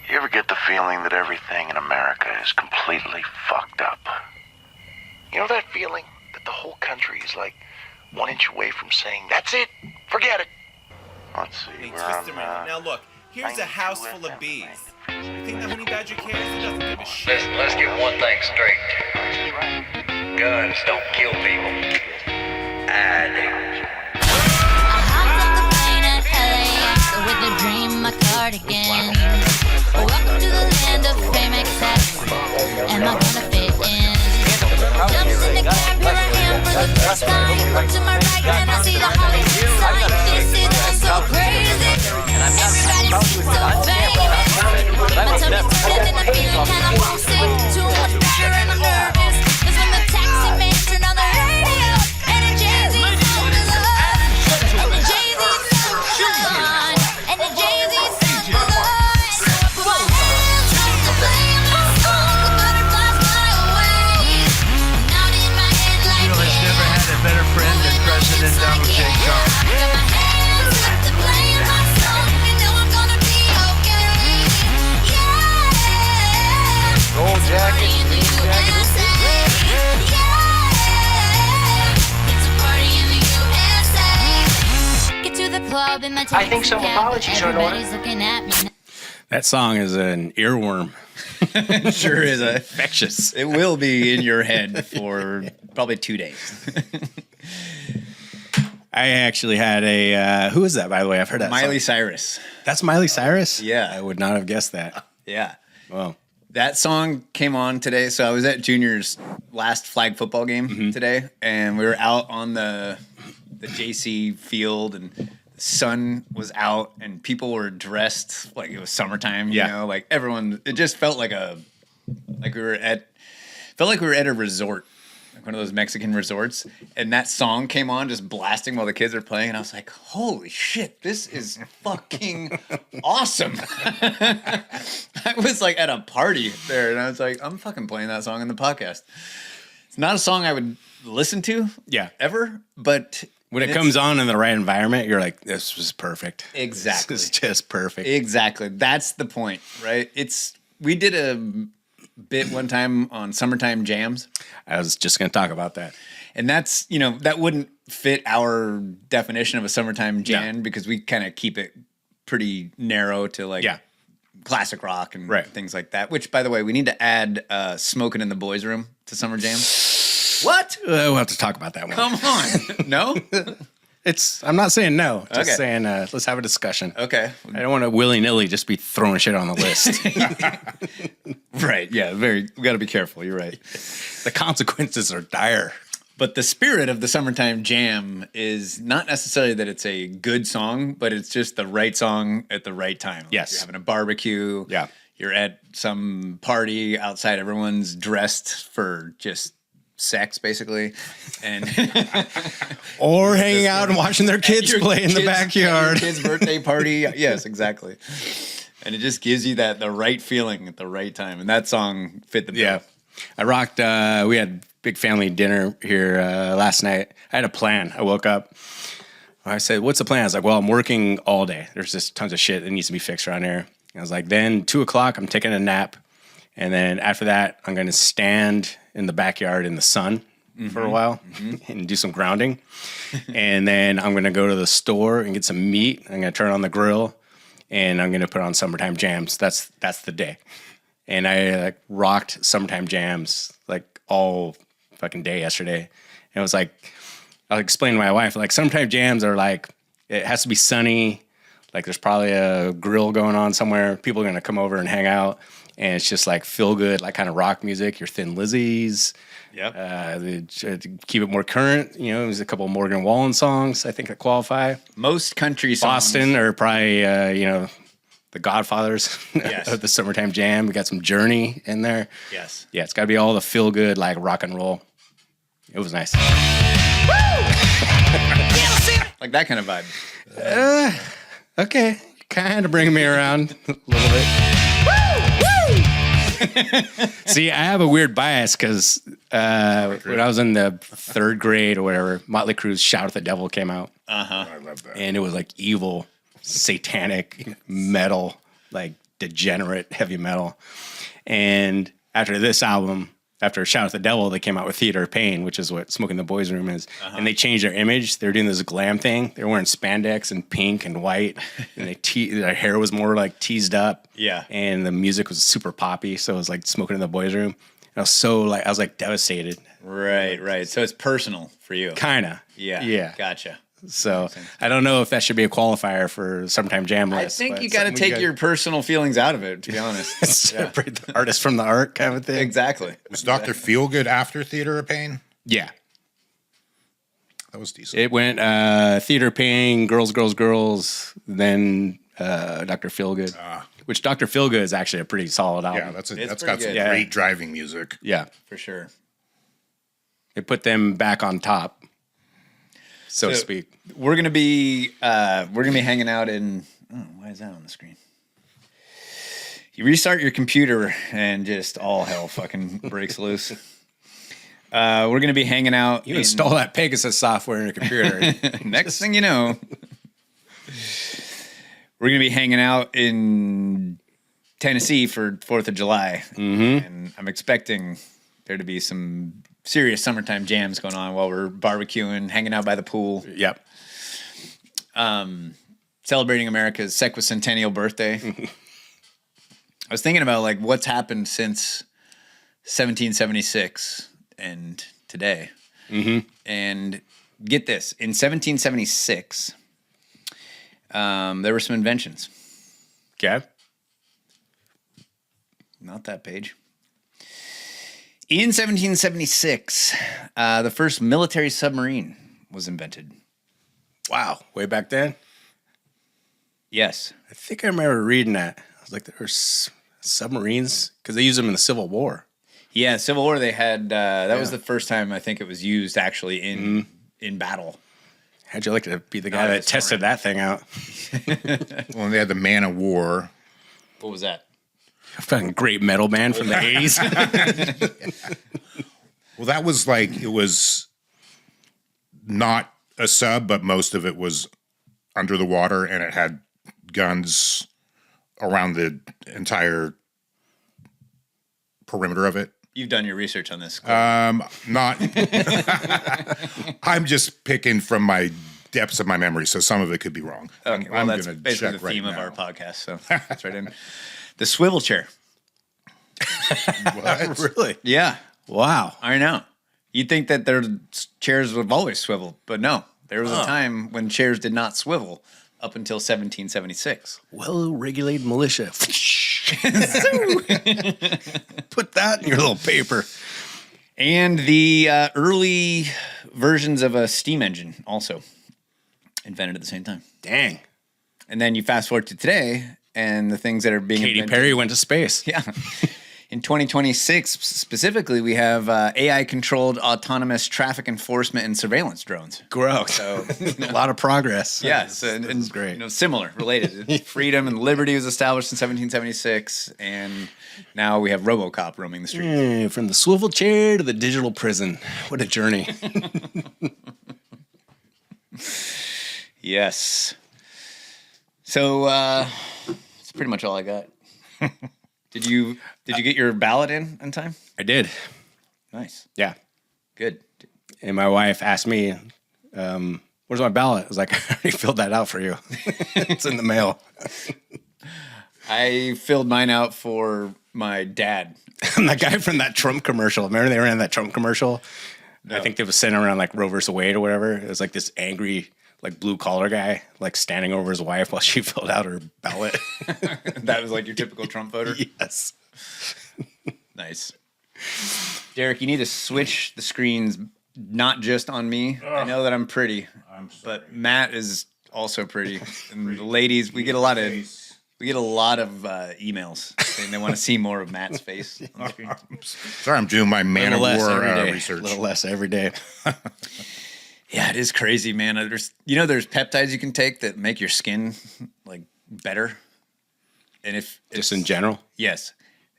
You ever get the feeling that everything in America is completely fucked up? You know that feeling that the whole country is like 1 inch away from saying, that's it, forget it. Let's see, we're on, Now look, here's a house full of bees. You think the honey badger cares? He doesn't give a shit. Let's get one thing straight. Guns don't kill people. I do. With a dream, my cardigan. Welcome to the land of fame, excess. Am I gonna fit in? Jumps in the cab, here I am for the first time. Look to my right and I see the Hollywood sign. This is all so crazy. Everybody seems so famous. My tummy's turning and I'm feeling kinda homesick. Too much pressure and I'm nervous. Cause when the taxi man turned on the radio and the Jay-Z song was on, and the Jay-Z song was on, and the Jay-Z song was on, so I put my hands up to play my song. The butterflies fly away. Not in my head like Neil has never had a better friend than President Donald J. Trump. got my hands up to play my song. You know I'm gonna be okay. Yeah. Gold jacket, In the green jacket. USA. Yeah. It's a party in the USA. Get to the club in my I think some taxi cab. apologies are in order. Everybody's looking at me. That song is an earworm. It sure is Infectious. It will be in your head for probably 2 days. I actually had a who is that, by the way? I've heard that Miley song. Cyrus. That's Miley Cyrus? Yeah. I would not have guessed that. Yeah. Well, That song came on today. So I was at Junior's last flag football game today, and we were out on the JC field, and the sun was out, and people were dressed like it was summertime. You Yeah. know, like everyone. It just felt like we were at a resort, like one of those Mexican resorts. And that song came on, just blasting while the kids are playing, and I was like, "Holy shit, this is fucking awesome!" I was like at a party there, and I was like, "I'm fucking playing that song in the podcast." It's not a song I would listen to, yeah. ever, but When it comes on in the right environment, you're like, this was perfect. Exactly. This is just perfect. Exactly. That's the point, right? We did a bit one time on summertime jams, I was just going to talk about that. and that's, that wouldn't fit our definition of a summertime jam because we kind of keep it pretty narrow to like Yeah. classic rock and Right. things like that, which, by the way, we need to add Smoking in the Boys Room to Summer Jam. What? We'll have to talk about that one. Come on. No? I'm not saying no. Just Okay. saying let's have a discussion. Okay. I don't want to willy-nilly just be throwing shit on the list. Right. Yeah. We got to be careful. You're right. The consequences are dire. But the spirit of the summertime jam is not necessarily that it's a good song, but it's just the right song at the right time. Like Yes. You're having a barbecue. Yeah. You're at some party outside. Everyone's dressed for just sex, basically. And Or hanging out and watching their kids your play in the kids- backyard. Your kid's birthday party. Yes, exactly. And it just gives you the right feeling at the right time. And that song fit the bill. Yeah. I rocked, we had big family dinner here last night. I had a plan. I woke up. I said, what's the plan? I was like, well, I'm working all day. There's just tons of shit that needs to be fixed around here. I was like, then 2 o'clock, I'm taking a nap. And then after that, I'm going to stand in the backyard in the sun for a while and do some grounding. And then I'm going to go to the store and get some meat. I'm going to turn on the grill and I'm going to put on summertime jams. That's the day. And I rocked summertime jams like all fucking day yesterday. And it was like, I was explaining to my wife, like summertime jams are like, it has to be sunny. Like there's probably a grill going on somewhere. People are going to come over and hang out. And it's just like feel good, like kind of rock music, your Thin Lizzies. Yep. To keep it more current, there's a couple of Morgan Wallen songs, I think, that qualify. Most country songs. Boston are probably, the Godfathers Yes. of the summertime jam. We got some Journey in there. Yes. Yeah, it's got to be all the feel good, like rock and roll. It was nice. Like that kind of vibe. Okay, kind of bringing me around a little bit. See, I have a weird bias because when I was in the 3rd grade or whatever, Motley Crue's "Shout at the Devil" came out. Uh-huh. I love that. And it was like evil, satanic metal, like degenerate heavy metal. And after this album, after Shout at the Devil, they came out with Theater of Pain, which is what Smoke in the Boys Room is. And they changed their image. They were doing this glam thing. They were wearing spandex and pink and white. And their hair was more like teased up. Yeah. And the music was super poppy. So it was like Smoking in the Boys Room. And I was like devastated. Right. So it's personal for you. Kinda. Yeah. Gotcha. So I don't know if that should be a qualifier for Summertime Jam I list. think but you got to take your personal feelings out of it, to be honest. separate the artist from the art kind of thing. Exactly. Was Dr. Feelgood after Theater of Pain? Yeah. That was decent. It went Theater Pain, Girls, Girls, Girls, then Dr. Feelgood. Which Dr. Feelgood is actually a pretty solid album. Yeah, that's pretty got some good. great driving music. Yeah. For sure. It put them back on top, so to speak. We're gonna be hanging out in. Oh, why is that on the screen? You restart your computer and just all hell fucking breaks loose. We're gonna be hanging out. You install that Pegasus software in your computer. Next thing you know, we're gonna be hanging out in Tennessee for 4th of July, and I'm expecting there to be some serious summertime jams going on while we're barbecuing, hanging out by the pool. Yep. Celebrating America's sesquicentennial birthday. I was thinking about like what's happened since 1776 and today. And get this, in 1776, there were some inventions. Okay. Not that page. In 1776, the first military submarine was invented. Wow. Way back then? Yes. I think I remember reading that. I was like, there were submarines? Because they used them in the Civil War. Yeah, Civil War, they had, that was the first time I think it was used actually in battle. How'd you like to be the guy that tested that thing out? Well, they had the Man of War. What was that? A fucking great metal band from the 80s. Well, that was like, it was not a sub, but most of it was under the water, and it had guns around the entire perimeter of it. You've done your research on this. Not. I'm just picking from my depths of my memory, so some of it could be wrong. Okay, well, I'm that's gonna basically check the theme right of our now. podcast, so that's right in. The swivel chair. What? Really? Yeah, Wow. I know. You'd think that their chairs would have always swiveled, but no. There was a time when chairs did not swivel up until 1776. Well-regulated militia. Put that in your little paper. And the early versions of a steam engine also invented at the same time. Dang. And then you fast forward to today, and the things that are being Katy invented. Perry went to space. Yeah. In 2026, specifically, we have AI-controlled autonomous traffic enforcement and surveillance drones. Gross. So, A lot of progress. yes, This is great. You know, similar, related. Freedom and liberty was established in 1776, and now we have RoboCop roaming the streets. From the swivel chair to the digital prison. What a journey. Yes. So that's pretty much all I got. Did you get your ballot in time? I did. Nice. Yeah. Good. And my wife asked me, where's my ballot? I was like, I already filled that out for you. It's in the mail. I filled mine out for my dad. I'm that guy from that Trump commercial. Remember they ran that Trump commercial? I think they was sitting around like Roe versus Wade or whatever. It was like this angry, like blue collar guy, like standing over his wife while she filled out her ballot. That was like your typical Trump voter? Yes. Nice. Derek, you need to switch the screens, not just on me. I know that I'm pretty, but Matt is also pretty. And the ladies, we get a lot of emails saying they want to see more of Matt's face on the screen. Sorry, I'm doing my Man of less War every day. research. A little less every day. Yeah, it is crazy, man. There's peptides you can take that make your skin like better. And if Just in general. yes.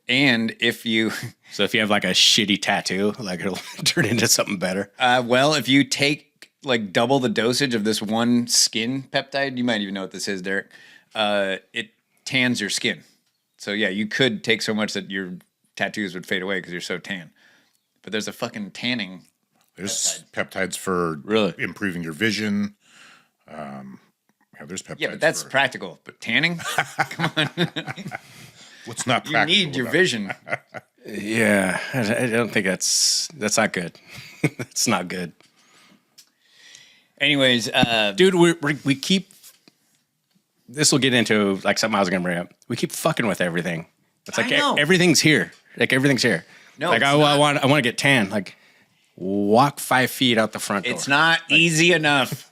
And if you So if you have like a shitty tattoo, like it'll turn into something better. well, if you take like double the dosage of this one skin peptide, you might even know what this is, Derek. It tans your skin. So yeah, you could take so much that your tattoos would fade away because you're so tan. But there's a fucking tanning. There's peptides for improving your vision. Yeah, there's peptides. Yeah, but that's practical. But tanning? Come on. What's not You practical? need your vision. Yeah, I don't think that's not good. That's not good. Anyways, dude, we keep. This will get into like something I was gonna bring up. We keep fucking with everything. It's like I know. everything's here. Like everything's here. No, like it's I not. want to get tan. Like walk 5 feet out the front door. it's not easy enough.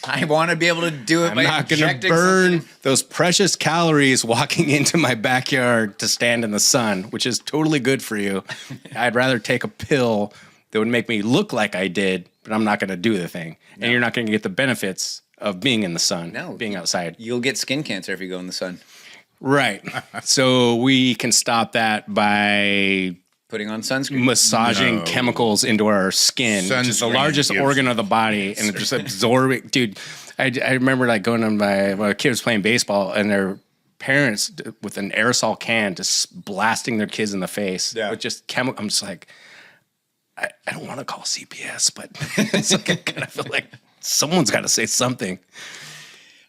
I want to be able to do it I'm by not going to injecting burn something. those precious calories walking into my backyard to stand in the sun, which is totally good for you. I'd rather take a pill that would make me look like I did, but I'm not going to do the thing. And you're not going to get the benefits of being in the sun, being outside. You'll get skin cancer if you go in the sun. Right. So we can stop that by putting on sunscreen, massaging chemicals into our skin, which is the largest organ of the body, and just absorbing. Dude, I remember like going on my kid was playing baseball, and their parents with an aerosol can just blasting their kids in the face with just chemical. I'm just like, I don't want to call CPS, but it's like I kind of feel like someone's got to say something.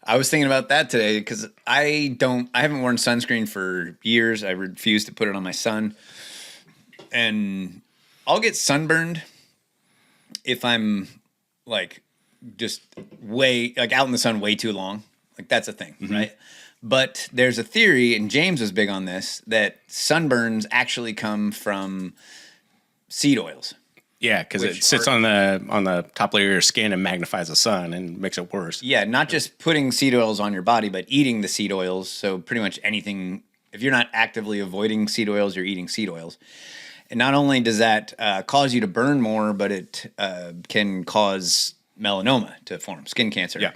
I was thinking about that today because I haven't worn sunscreen for years. I refuse to put it on my son. And I'll get sunburned if I'm like just out in the sun way too long. Like that's a thing, right? But there's a theory, and James was big on this, that sunburns actually come from seed oils. Yeah, because it sits on the top layer of your skin and magnifies the sun and makes it worse. Yeah, not just putting seed oils on your body, but eating the seed oils. So pretty much anything, if you're not actively avoiding seed oils, you're eating seed oils. And not only does that cause you to burn more, but it can cause melanoma to form, skin cancer. Yeah.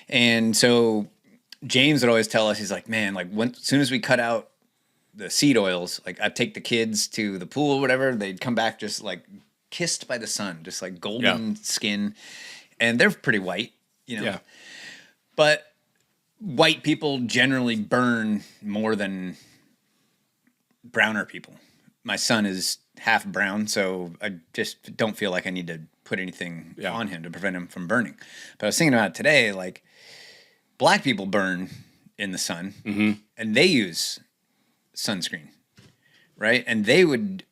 And so James would always tell us, he's like, man, like as soon as we cut out the seed oils, like I'd take the kids to the pool or whatever, they'd come back just like kissed by the sun, just like golden skin. And they're pretty white, you know. Yeah. But white people generally burn more than browner people. My son is half brown, so I just don't feel like I need to put anything on him to prevent him from burning. But I was thinking about it today, like black people burn in the sun and they use sunscreen, right? And they would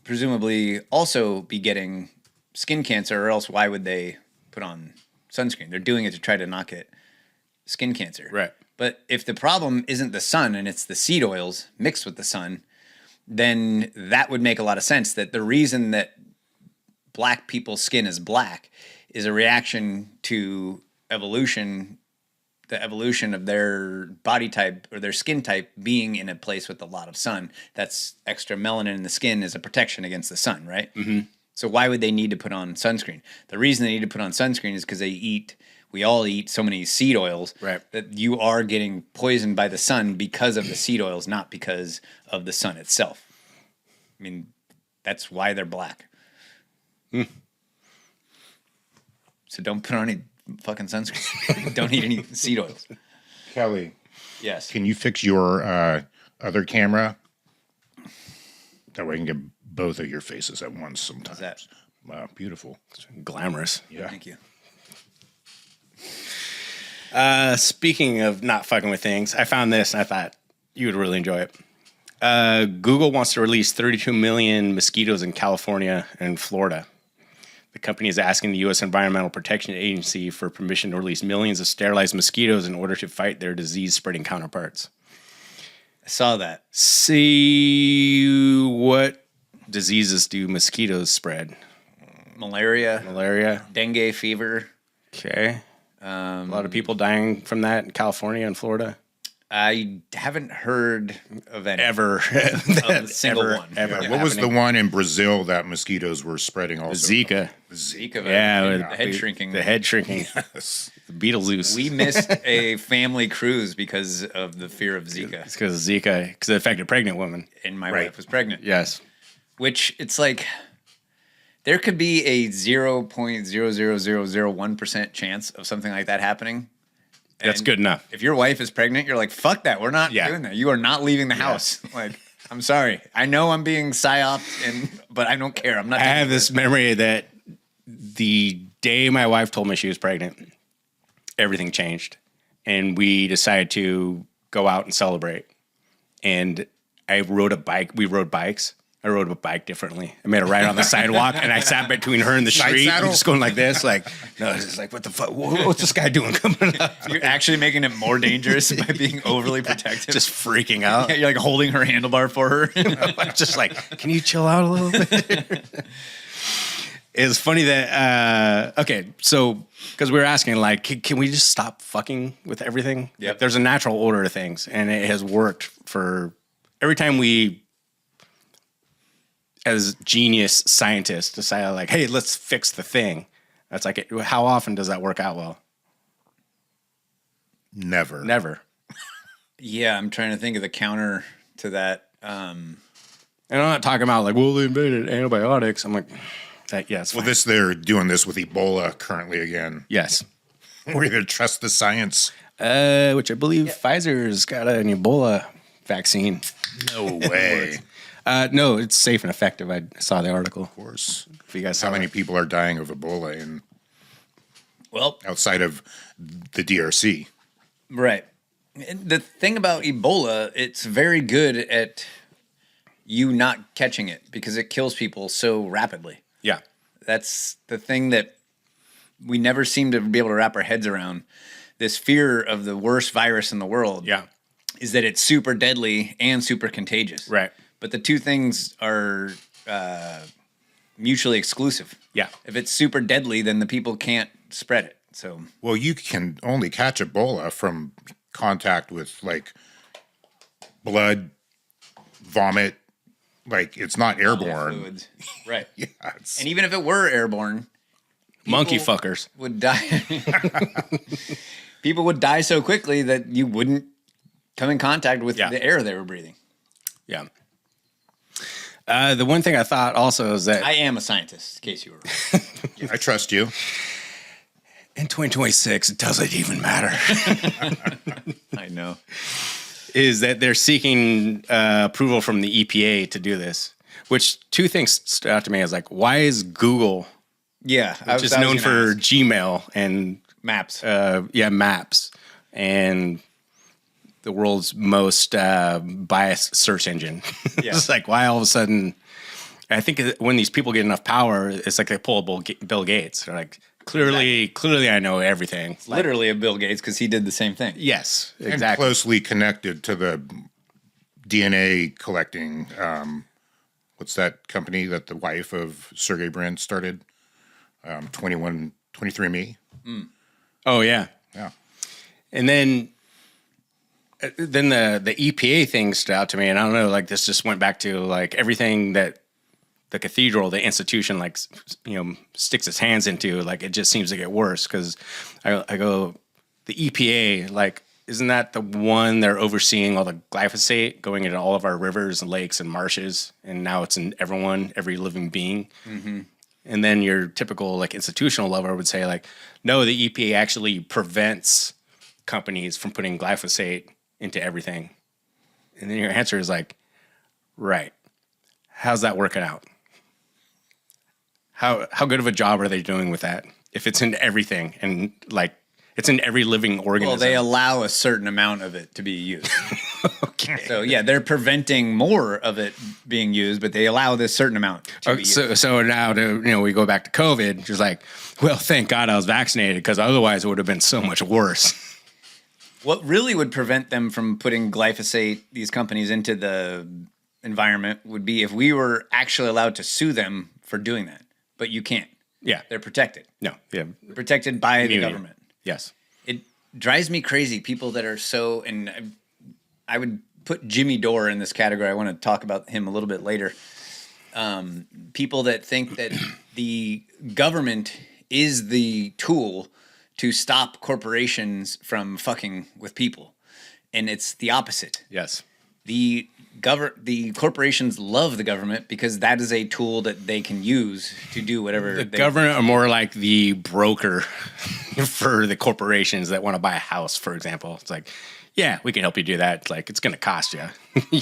presumably also be getting skin cancer, or else why would they put on sunscreen? They're doing it to try to not get skin cancer. Right. But if the problem isn't the sun and it's the seed oils mixed with the sun, then that would make a lot of sense, that the reason that black people's skin is black is a reaction to evolution, the evolution of their body type or their skin type being in a place with a lot of sun. That's extra melanin in the skin is a protection against the sun, right? So why would they need to put on sunscreen? The reason they need to put on sunscreen is because we all eat so many seed oils that you are getting poisoned by the sun because of the seed oils, not because of the sun itself. I mean, that's why they're black. So don't put on any fucking sunscreen. Don't eat any seed oils. Kelly. Yes. Can you fix your other camera? That way I can get both of your faces at once sometimes. How's that? Wow, beautiful. Glamorous. Yeah. Thank you. Speaking of not fucking with things, I found this and I thought you would really enjoy it. Google wants to release 32 million mosquitoes in California and Florida. The company is asking the U.S. Environmental Protection Agency for permission to release millions of sterilized mosquitoes in order to fight their disease-spreading counterparts. I saw that. See, what diseases do mosquitoes spread? Malaria, dengue fever. Okay. A lot of people dying from that in California and Florida. I haven't heard of any. Ever. Of a single one. Ever. Yeah, what was the one in Brazil that mosquitoes were spreading also? Zika. Zika. Yeah. The head shrinking. The head shrinking. Yes. The Beetlejuice. We missed a family cruise because of the fear of Zika. It's because of Zika, because it affected pregnant women. And my wife was pregnant. Yes. Which, it's like, there could be a 0.00001% chance of something like that happening. That's And good enough. If your wife is pregnant, you're like, fuck that. We're not doing that. You are not leaving the house. Like, I'm sorry. I know I'm being psyoped, but I don't care. I'm not. I have this memory that the day my wife told me she was pregnant, everything changed. And we decided to go out and celebrate. And I rode a bike. We rode bikes. I rode a bike differently. I made a ride on the sidewalk, and I sat between her and the street, and just going like this, like, no, it's just like, what the fuck? What's this guy doing coming up? You're actually making it more dangerous by being overly protective. Just freaking out. Yeah, you're like holding her handlebar for her. Just like, can you chill out a little bit? It's funny that, okay, so, because we were asking, like, can we just stop fucking with everything? Yep. Like, there's a natural order to things, and it has worked for every time we, as genius scientists, decide, like, hey, let's fix the thing. That's like, how often does that work out well? Never. Never. Yeah, I'm trying to think of the counter to that. And I'm not talking about, like, well, they invented antibiotics. I'm like, yes. Well, they're doing this with Ebola currently again. Yes. We're going to trust the science. Which I believe Pfizer's got an Ebola vaccine. No way. No, it's safe and effective. I saw the article. Of course. If you guys How saw many it. people are dying of Ebola Well, outside of the DRC? right. And the thing about Ebola, it's very good at you not catching it because it kills people so rapidly. Yeah. That's the thing that we never seem to be able to wrap our heads around. This fear of the worst virus in the world Yeah. is that it's super deadly and super contagious. Right. But the two things are mutually exclusive. Yeah. If it's super deadly, then the people can't spread it. So, Well, you can only catch Ebola from contact with, like, blood, vomit. Like, it's not airborne. fluids. Right. Yeah, it's, And even if it were airborne, Monkey people fuckers. would die. People would die so quickly that you wouldn't come in contact with Yeah. the air they were breathing. Yeah. The one thing I thought also is that I am a scientist, in case you were. I trust you. in 2026, it doesn't even matter. I know. Is that they're seeking approval from the EPA to do this. Which two things stood out to me. I was like, why is Google, Yeah. which is known for Gmail and maps. maps, and the world's most biased search engine. Yeah. It's like, why all of a sudden? I think when these people get enough power, it's like they pull Bill Gates. They're like, clearly, I know everything. Like, Literally a Bill Gates because he did the same thing. yes, And exactly. closely connected to the DNA collecting. What's that company that the wife of Sergey Brin started? 23andMe. Oh yeah, Yeah. and then the EPA thing stood out to me, and I don't know, like this just went back to like everything that the cathedral, the institution, like sticks its hands into. Like it just seems to get worse because I go, the EPA, like isn't that the one they're overseeing all the glyphosate going into all of our rivers and lakes and marshes, and now it's in every living being. Mm-hmm. And then your typical like institutional lover would say like, no, the EPA actually prevents companies from putting glyphosate into everything. And then your answer is like, right. How's that working out? How good of a job are they doing with that? If it's in everything and like it's in every living organism. Well, they allow a certain amount of it to be used. Okay. So yeah, they're preventing more of it being used, but they allow this certain amount to be used. So now we go back to COVID. Just like, well, thank God I was vaccinated because otherwise it would have been so much worse. What really would prevent them from putting glyphosate, these companies, into the environment would be if we were actually allowed to sue them for doing that. But you can't. Yeah. They're protected. No. Yeah. Protected by the Immunity. government. Yes. It drives me crazy. People that are so, and I would put Jimmy Dore in this category. I want to talk about him a little bit later. People that think that the government is the tool to stop corporations from fucking with people. And it's the opposite. Yes. the corporations love the government because that is a tool that they can use to do whatever. The government are more like the broker for the corporations that want to buy a house, for example. It's like, yeah, we can help you do that. It's like, it's going to cost you.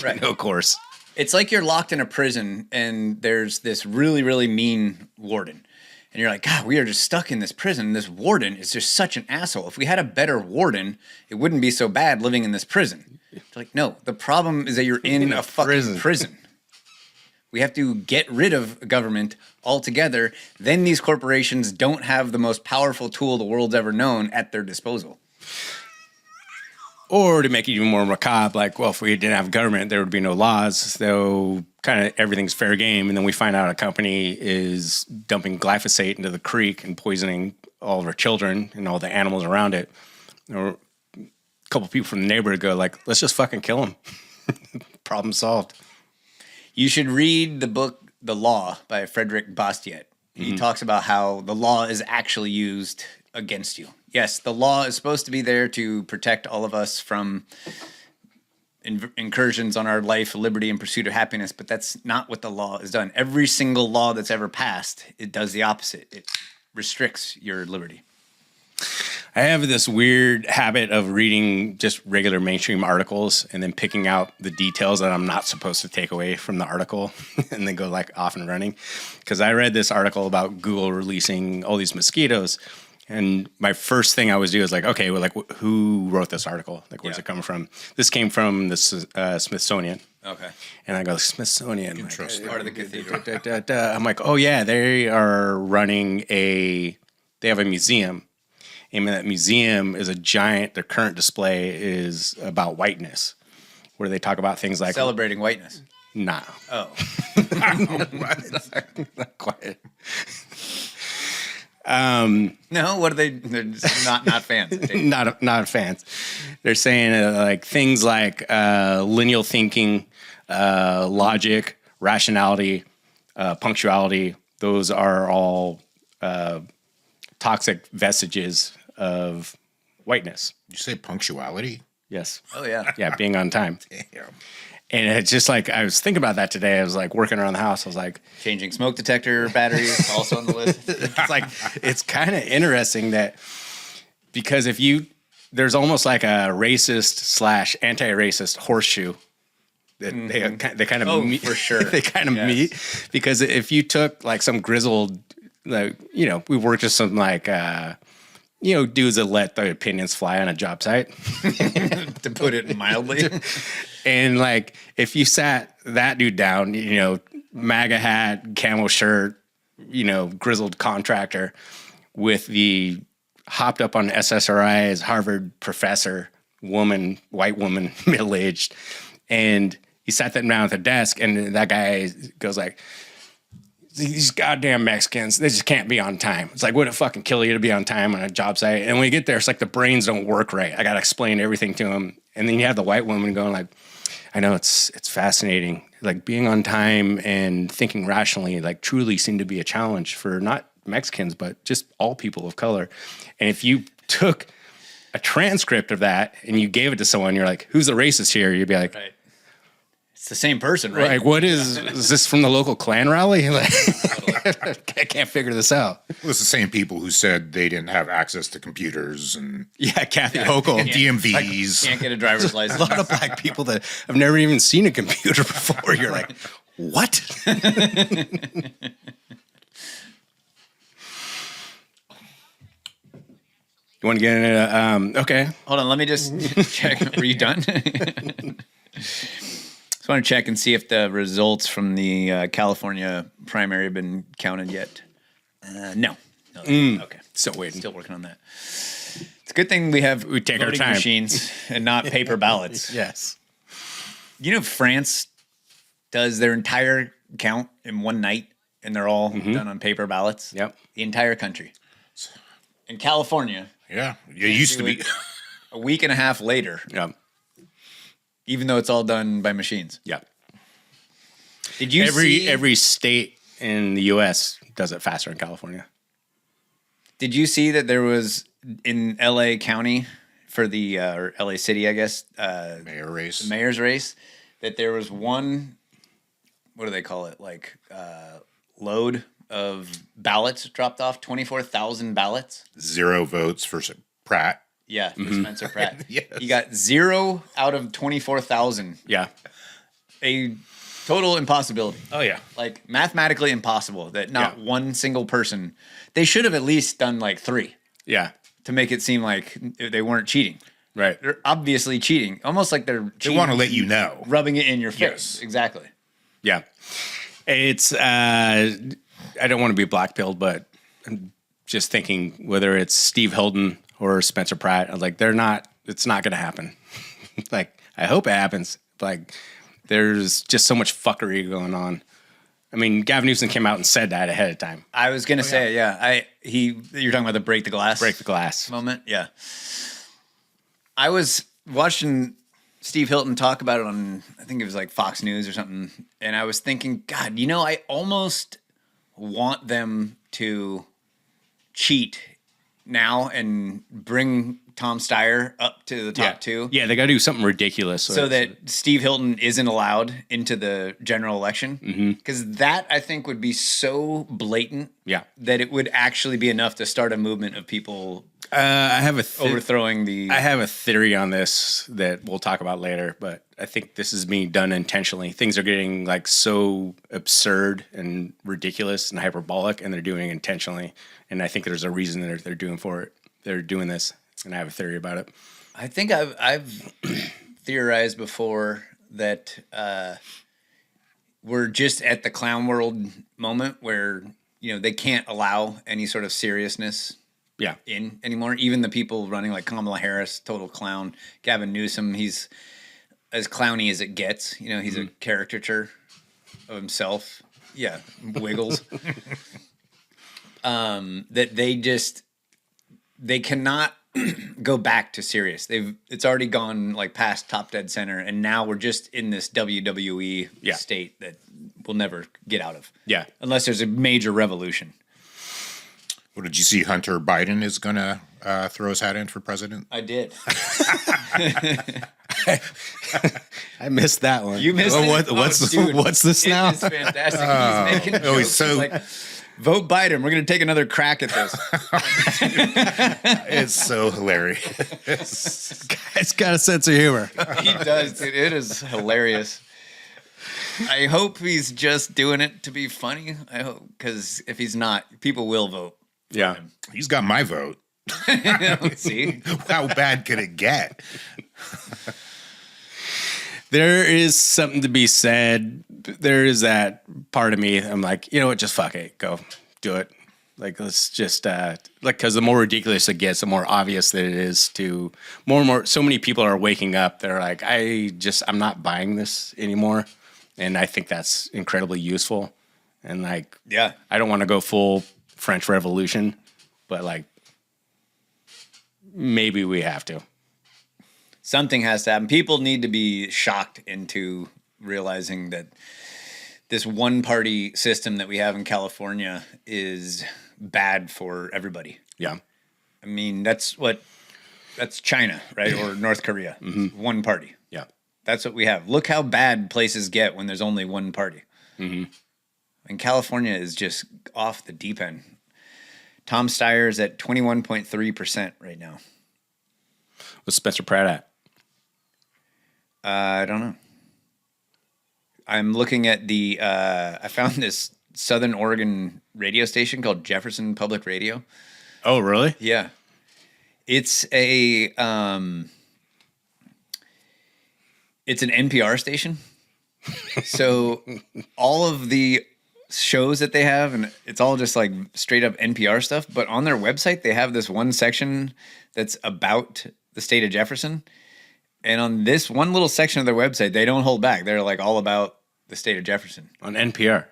Right. Of course. It's like you're locked in a prison and there's this really, really mean warden. And you're like, God, we are just stuck in this prison. This warden is just such an asshole. If we had a better warden, it wouldn't be so bad living in this prison. It's like, no, the problem is that you're in a fucking prison. We have to get rid of government altogether. Then these corporations don't have the most powerful tool the world's ever known at their disposal. Or to make it even more macabre, like, well, if we didn't have government, there would be no laws. So kind of everything's fair game. And then we find out a company is dumping glyphosate into the creek and poisoning all of our children and all the animals around it. Or a couple people from the neighborhood go like, let's just fucking kill them. Problem solved. You should read the book The Law by Frederick Bastiat. He talks about how the law is actually used against you. Yes, the law is supposed to be there to protect all of us from incursions on our life, liberty, and pursuit of happiness, but that's not what the law has done. Every single law that's ever passed, it does the opposite. It restricts your liberty. I have this weird habit of reading just regular mainstream articles and then picking out the details that I'm not supposed to take away from the article and then go like off and running. Because I read this article about Google releasing all these mosquitoes. And my first thing I always do is like, okay, well, like who wrote this article? Like, where's it coming from? This came from the Smithsonian. Okay. And I go, Smithsonian. Interesting. Part of the cathedral. I'm like, oh yeah, they are running they have a museum. And that museum is a giant, their current display is about whiteness, where they talk about things like celebrating whiteness. Nah. Oh. Not quite. No, what are they? They're just not fans. not fans. They're saying like things like lineal thinking, logic, rationality, punctuality. Those are all toxic vestiges of whiteness. You say punctuality? Yes. Oh yeah. Yeah, being on time. Damn. And it's just like, I was thinking about that today. I was like working around the house. I was like, changing smoke detector batteries also on the list. It's like, it's kind of interesting that because there's almost like a racist / anti-racist horseshoe that they kind of meet. For sure. They kind of meet because if you took like some grizzled, like, we worked with some like, dudes that let their opinions fly on a job site, to put it mildly. And like, if you sat that dude down, MAGA hat, camo shirt, grizzled contractor with the hopped up on SSRIs, Harvard professor, white woman, middle-aged, and he sat them down at the desk, and that guy goes like, these goddamn Mexicans, they just can't be on time. It's like, would it fucking kill you to be on time on a job site? And when you get there, it's like the brains don't work right. I got to explain everything to them. And then you have the white woman going like, I know it's fascinating. Like being on time and thinking rationally, like truly seemed to be a challenge for not Mexicans, but just all people of color. And if you took a transcript of that and you gave it to someone, you're like, who's the racist here? You'd be like, right. It's the same person, right? Like, what is this from the local Klan rally? Like, I can't figure this out. Well, it's the same people who said they didn't have access to computers and Kathy Hochul. and DMVs. Can't get a driver's license. A lot of black people that have never even seen a computer before. You're like, what? You want to get into okay. Hold on, let me just check. Were you done? Just want to check and see if the results from the California primary have been counted yet. No. Okay. Still waiting. Still working on that. It's a good thing we take our voting time. machines and not paper ballots. Yes. France does their entire count in one night, and they're all done on paper ballots. Yep. The entire country. In California. Yeah. It used to be. A week and a half later. Yep. Even though it's all done by machines. Yep. Did you every state in the U.S. does it faster in California? Did you see that there was in L.A. County for the or L.A. City, I guess, Mayor race. the mayor's race? that there was one, what do they call it? Like load of ballots dropped off, 24,000 ballots. 0 votes for Pratt. Yeah, for Spencer Pratt. Yes. He got 0 out of 24,000. Yeah. A total impossibility. Oh yeah. Like mathematically impossible that not one single person. They should have at least done like 3 Yeah. to make it seem like they weren't cheating. Right. They're obviously cheating. Almost like they're They cheating, want to let you know. rubbing it in your face. Yes. Exactly. Yeah. It's I don't want to be blackpilled, but I'm just thinking whether it's Steve Hilton or Spencer Pratt, I'm like it's not gonna happen. Like, I hope it happens. Like, there's just so much fuckery going on. I mean, Gavin Newsom came out and said that ahead of time. I was gonna say, you're talking about the break the glass moment. Yeah. I was watching Steve Hilton talk about it on, I think it was like Fox News or something, and I was thinking, God, I almost want them to cheat now and bring Tom Steyer up to the top 2. Yeah, they got to do something ridiculous So that Steve Hilton isn't allowed into the general election. Because that, I think, would be so blatant that it would actually be enough to start a movement of people I have a overthrowing the... I have a theory on this that we'll talk about later, but I think this is being done intentionally. Things are getting like so absurd and ridiculous and hyperbolic, and they're doing it intentionally. And I think there's a reason they're doing for it. They're doing this, and I have a theory about it. I think I've theorized before that we're just at the clown world moment where they can't allow any sort of seriousness in anymore. Even the people running, like Kamala Harris, total clown. Gavin Newsom, he's as clowny as it gets. He's a caricature of himself. Yeah, Wiggles. That they cannot go back to serious. It's already gone like past top dead center, and now we're just in this WWE state that we'll never get out of. Yeah, unless there's a major revolution. Well, did you see Hunter Biden is going to throw his hat in for president? I did. I missed that one. You missed it? What's this now? It's fantastic. He's making jokes. He's so... like, vote Biden. We're going to take another crack at this. It's so hilarious. Guy's got a sense of humor. He does, dude. It is hilarious. I hope he's just doing it to be funny. I hope, because if he's not, people will vote. Yeah. He's got my vote. See? How bad could it get? There is something to be said. There is that part of me. I'm like, you know what? Just fuck it. Go do it. Like, let's just because the more ridiculous it gets, the more obvious that it is to more and more. So many people are waking up. They're like, I'm not buying this anymore. And I think that's incredibly useful. And like, I don't want to go full French Revolution, but like, maybe we have to. Something has to happen. People need to be shocked into realizing that this one-party system that we have in California is bad for everybody. Yeah. I mean, that's China, right? Or North Korea. Mm-hmm. One party. Yeah. That's what we have. Look how bad places get when there's only one party. Mm-hmm. And California is just off the deep end. Tom Steyer is at 21.3% right now. What's Spencer Pratt at? I don't know. I'm looking at I found this Southern Oregon radio station called Jefferson Public Radio. Oh, really? Yeah. It's it's an NPR station. So all of the shows that they have, and it's all just like straight up NPR stuff, but on their website, they have this one section that's about the state of Jefferson. And on this one little section of their website, they don't hold back. They're like all about the state of Jefferson. On NPR.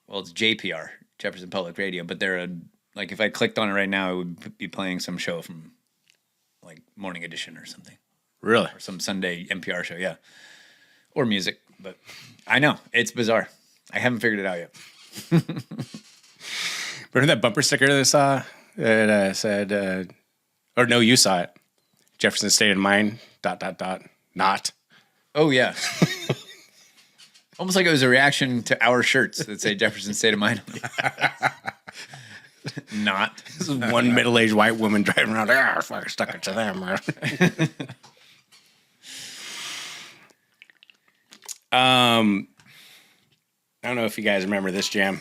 Well, it's JPR, Jefferson Public Radio, but they're like, if I clicked on it right now, it would be playing some show from like Morning Edition or something. Really? Or some Sunday NPR show, yeah. Or music, but I know, it's bizarre. I haven't figured it out yet. Remember that bumper sticker that I saw that said, or no, you saw it. Jefferson State of Mind, ... not. Oh, yeah. Almost like it was a reaction to our shirts that say Jefferson State of Mind. Not. This is one middle-aged white woman driving around. I fucking stuck it to them. I don't know if you guys remember this jam.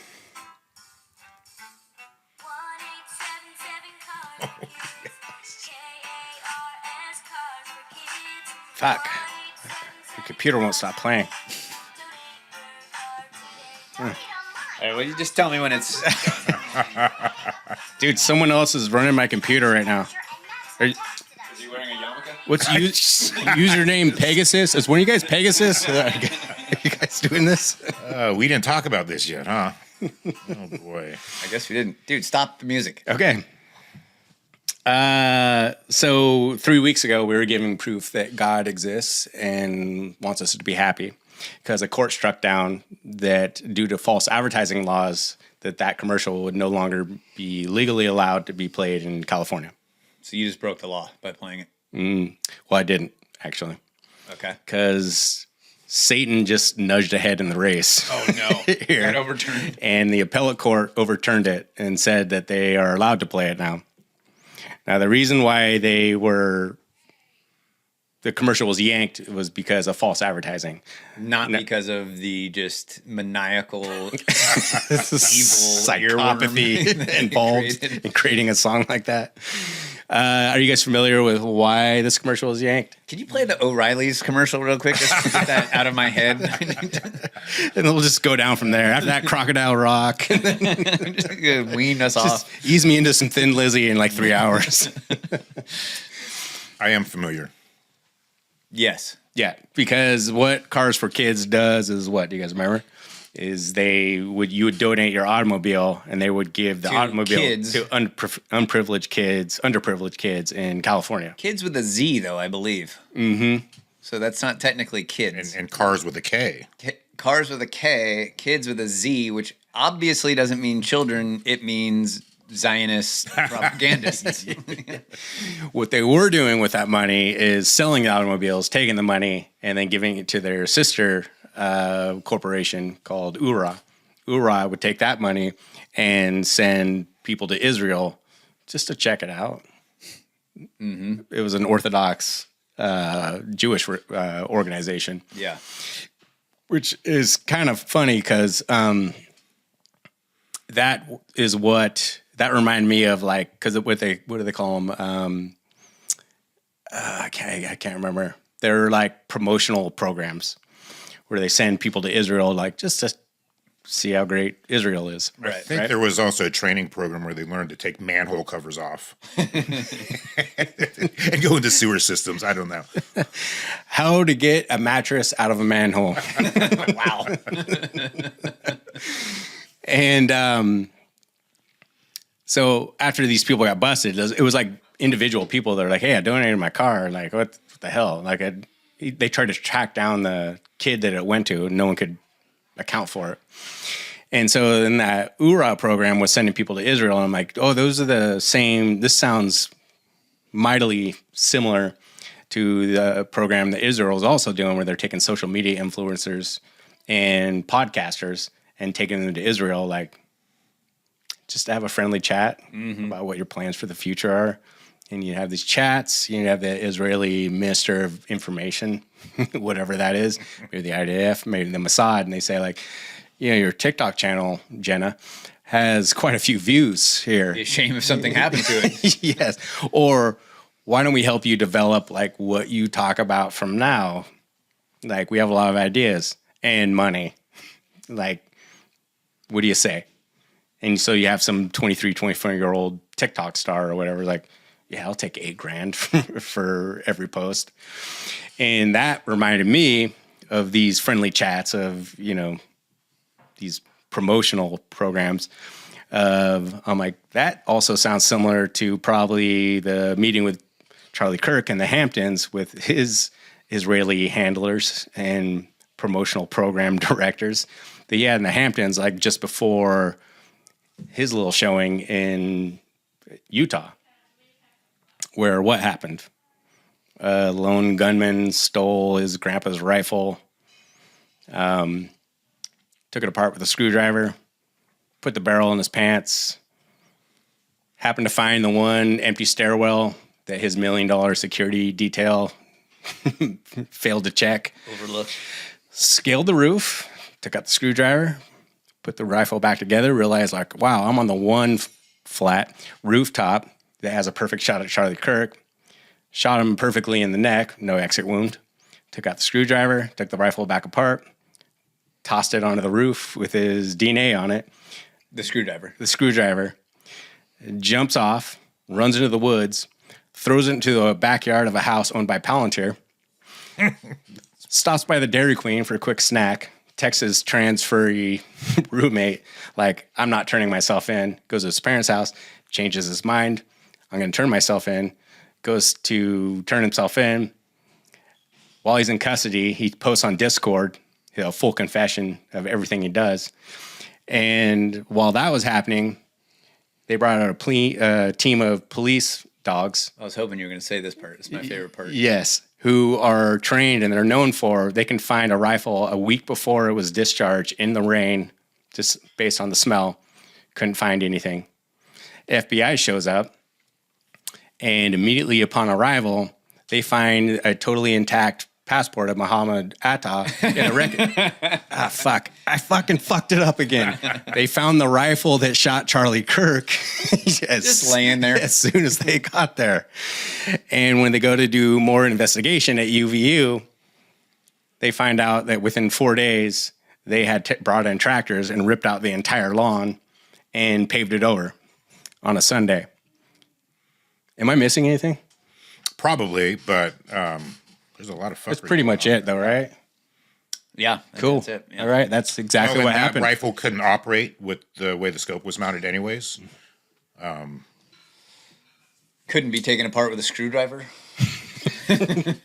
Fuck. The computer won't stop playing. All right, well, you just tell me when it's... Dude, someone else is running my computer right now. Is he wearing a yarmulke? What's username Pegasus? Is one of you guys Pegasus? Are you guys doing this? We didn't talk about this yet, huh? Oh, boy. I guess we didn't. Dude, stop the music. Okay. So 3 weeks ago, we were giving proof that God exists and wants us to be happy because a court struck down that due to false advertising laws, that commercial would no longer be legally allowed to be played in California. So you just broke the law by playing it? Well, I didn't, actually. Okay. Because Satan just nudged ahead in the race. Oh, no. Got overturned. And the appellate court overturned it and said that they are allowed to play it now. Now, the reason why the commercial was yanked was because of false advertising. Not because of the just maniacal, evil psychopathy involved in creating a song like that. Are you guys familiar with why this commercial was yanked? Can you play the O'Reilly's commercial real quick? Just to get that out of my head. And we'll just go down from there. After that, Crocodile Rock. Just wean us off. Ease me into some Thin Lizzy in like 3 hours. I am familiar. Yes. Yeah, because what Cars for Kids does is what? Do you guys remember? Is you would donate your automobile and they would give the automobile kids. to underprivileged kids in California. Kids with a Z, though, I believe. Mm-hmm. So that's not technically kids. And cars with a K. Cars with a K, kids with a Z, which obviously doesn't mean children. It means Zionist propagandists. What they were doing with that money is selling the automobiles, taking the money, and then giving it to their sister corporation called URA. URA would take that money and send people to Israel just to check it out. Mm-hmm. It was an Orthodox Jewish organization. Yeah. Which is kind of funny because that is what that reminded me of, like, because what do they call them? I can't remember. They're like promotional programs where they send people to Israel, like just to see how great Israel is. Right. I think there was also a training program where they learned to take manhole covers off and go into sewer systems. I don't know. How to get a mattress out of a manhole. Wow. And so after these people got busted, it was like individual people that are like, hey, I donated my car. Like, what the hell? Like, they tried to track down the kid that it went to, and no one could account for it. And so then that URA program was sending people to Israel, and I'm like, oh, those are the same. This sounds mightily similar to the program that Israel is also doing, where they're taking social media influencers and podcasters and taking them to Israel, like, just to have a friendly chat about what your plans for the future are. And you have these chats, you have the Israeli Minister of Information, whatever that is, maybe the IDF, maybe the Mossad, and they say, like, your TikTok channel, Jenna, has quite a few views here. Be a shame if something happened to it. Yes. Or why don't we help you develop, like, what you talk about from now? Like, we have a lot of ideas and money. Like, what do you say? And so you have some 23, 24-year-old TikTok star or whatever, like, yeah, I'll take $8,000 for every post. And that reminded me of these friendly chats of, these promotional programs. I'm like, that also sounds similar to probably the meeting with Charlie Kirk in the Hamptons with his Israeli handlers and promotional program directors that he had in the Hamptons, like just before his little showing in Utah. Where what happened? A lone gunman stole his grandpa's rifle, took it apart with a screwdriver, put the barrel in his pants, happened to find the one empty stairwell that his $1 million security detail failed to check. Overlooked. Scaled the roof, took out the screwdriver, put the rifle back together, realized like, wow, I'm on the one flat rooftop that has a perfect shot at Charlie Kirk. Shot him perfectly in the neck, no exit wound. Took out the screwdriver, took the rifle back apart, tossed it onto the roof with his DNA on it. The screwdriver. The screwdriver. Jumps off, runs into the woods, throws it into the backyard of a house owned by Palantir. Stops by the Dairy Queen for a quick snack. Texts his transferee roommate, like, I'm not turning myself in. Goes to his parents' house, changes his mind. I'm going to turn myself in. Goes to turn himself in. While he's in custody, he posts on Discord a full confession of everything he does. And while that was happening, they brought out a team of police dogs. I was hoping you were going to say this part. It's my favorite part. Yes, who are trained and they're known for, they can find a rifle a week before it was discharged in the rain, just based on the smell. Couldn't find anything. FBI shows up. And immediately upon arrival, they find a totally intact passport of Muhammad Atta in a wreckage. Fuck. I fucking fucked it up again. They found the rifle that shot Charlie Kirk Just laying there. as soon as they got there. And when they go to do more investigation at UVU, they find out that within 4 days, they had brought in tractors and ripped out the entire lawn and paved it over on a Sunday. Am I missing anything? Probably, but there's a lot of fuckery. That's pretty much it, though, right? Yeah. Cool. That's it. Yeah. All right, that's exactly what that happened. rifle couldn't operate with the way the scope was mounted anyways. Couldn't be taken apart with a screwdriver.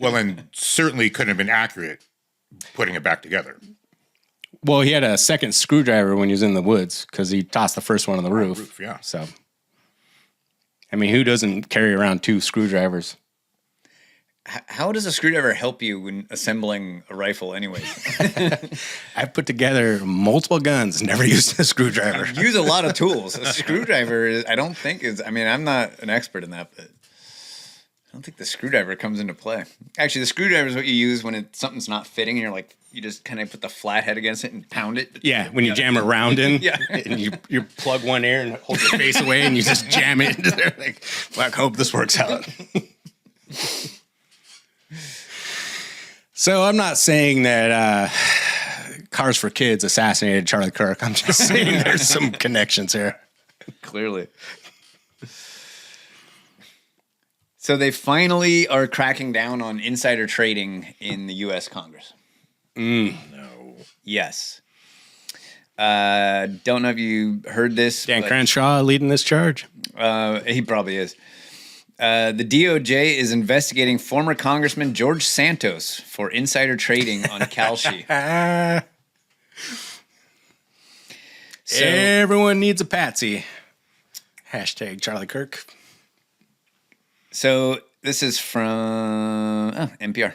Well, and certainly couldn't have been accurate putting it back together. Well, he had a second screwdriver when he was in the woods because he tossed the first one on the roof. Yeah. So, I mean, who doesn't carry around 2 screwdrivers? How does a screwdriver help you when assembling a rifle anyways? I've put together multiple guns, never used a screwdriver. Use a lot of tools. A screwdriver is, I don't think is, I mean, I'm not an expert in that, but I don't think the screwdriver comes into play. Actually, the screwdriver is what you use when something's not fitting and you're like, you just kind of put the flat head against it and pound it. Yeah, when you jam a round in, Yeah. and you plug one ear and hold your face away and you just jam it into there. Like, well, I hope this works out. So I'm not saying that Cars for Kids assassinated Charlie Kirk. I'm just saying there's some connections here. Clearly. So they finally are cracking down on insider trading in the U.S. Congress. No. Yes. Don't know if you heard this. Dan but, Crenshaw leading this charge. he probably is. The DOJ is investigating former Congressman George Santos for insider trading on Kalshi. So, Everyone needs a patsy. Hashtag Charlie Kirk. So this is from NPR.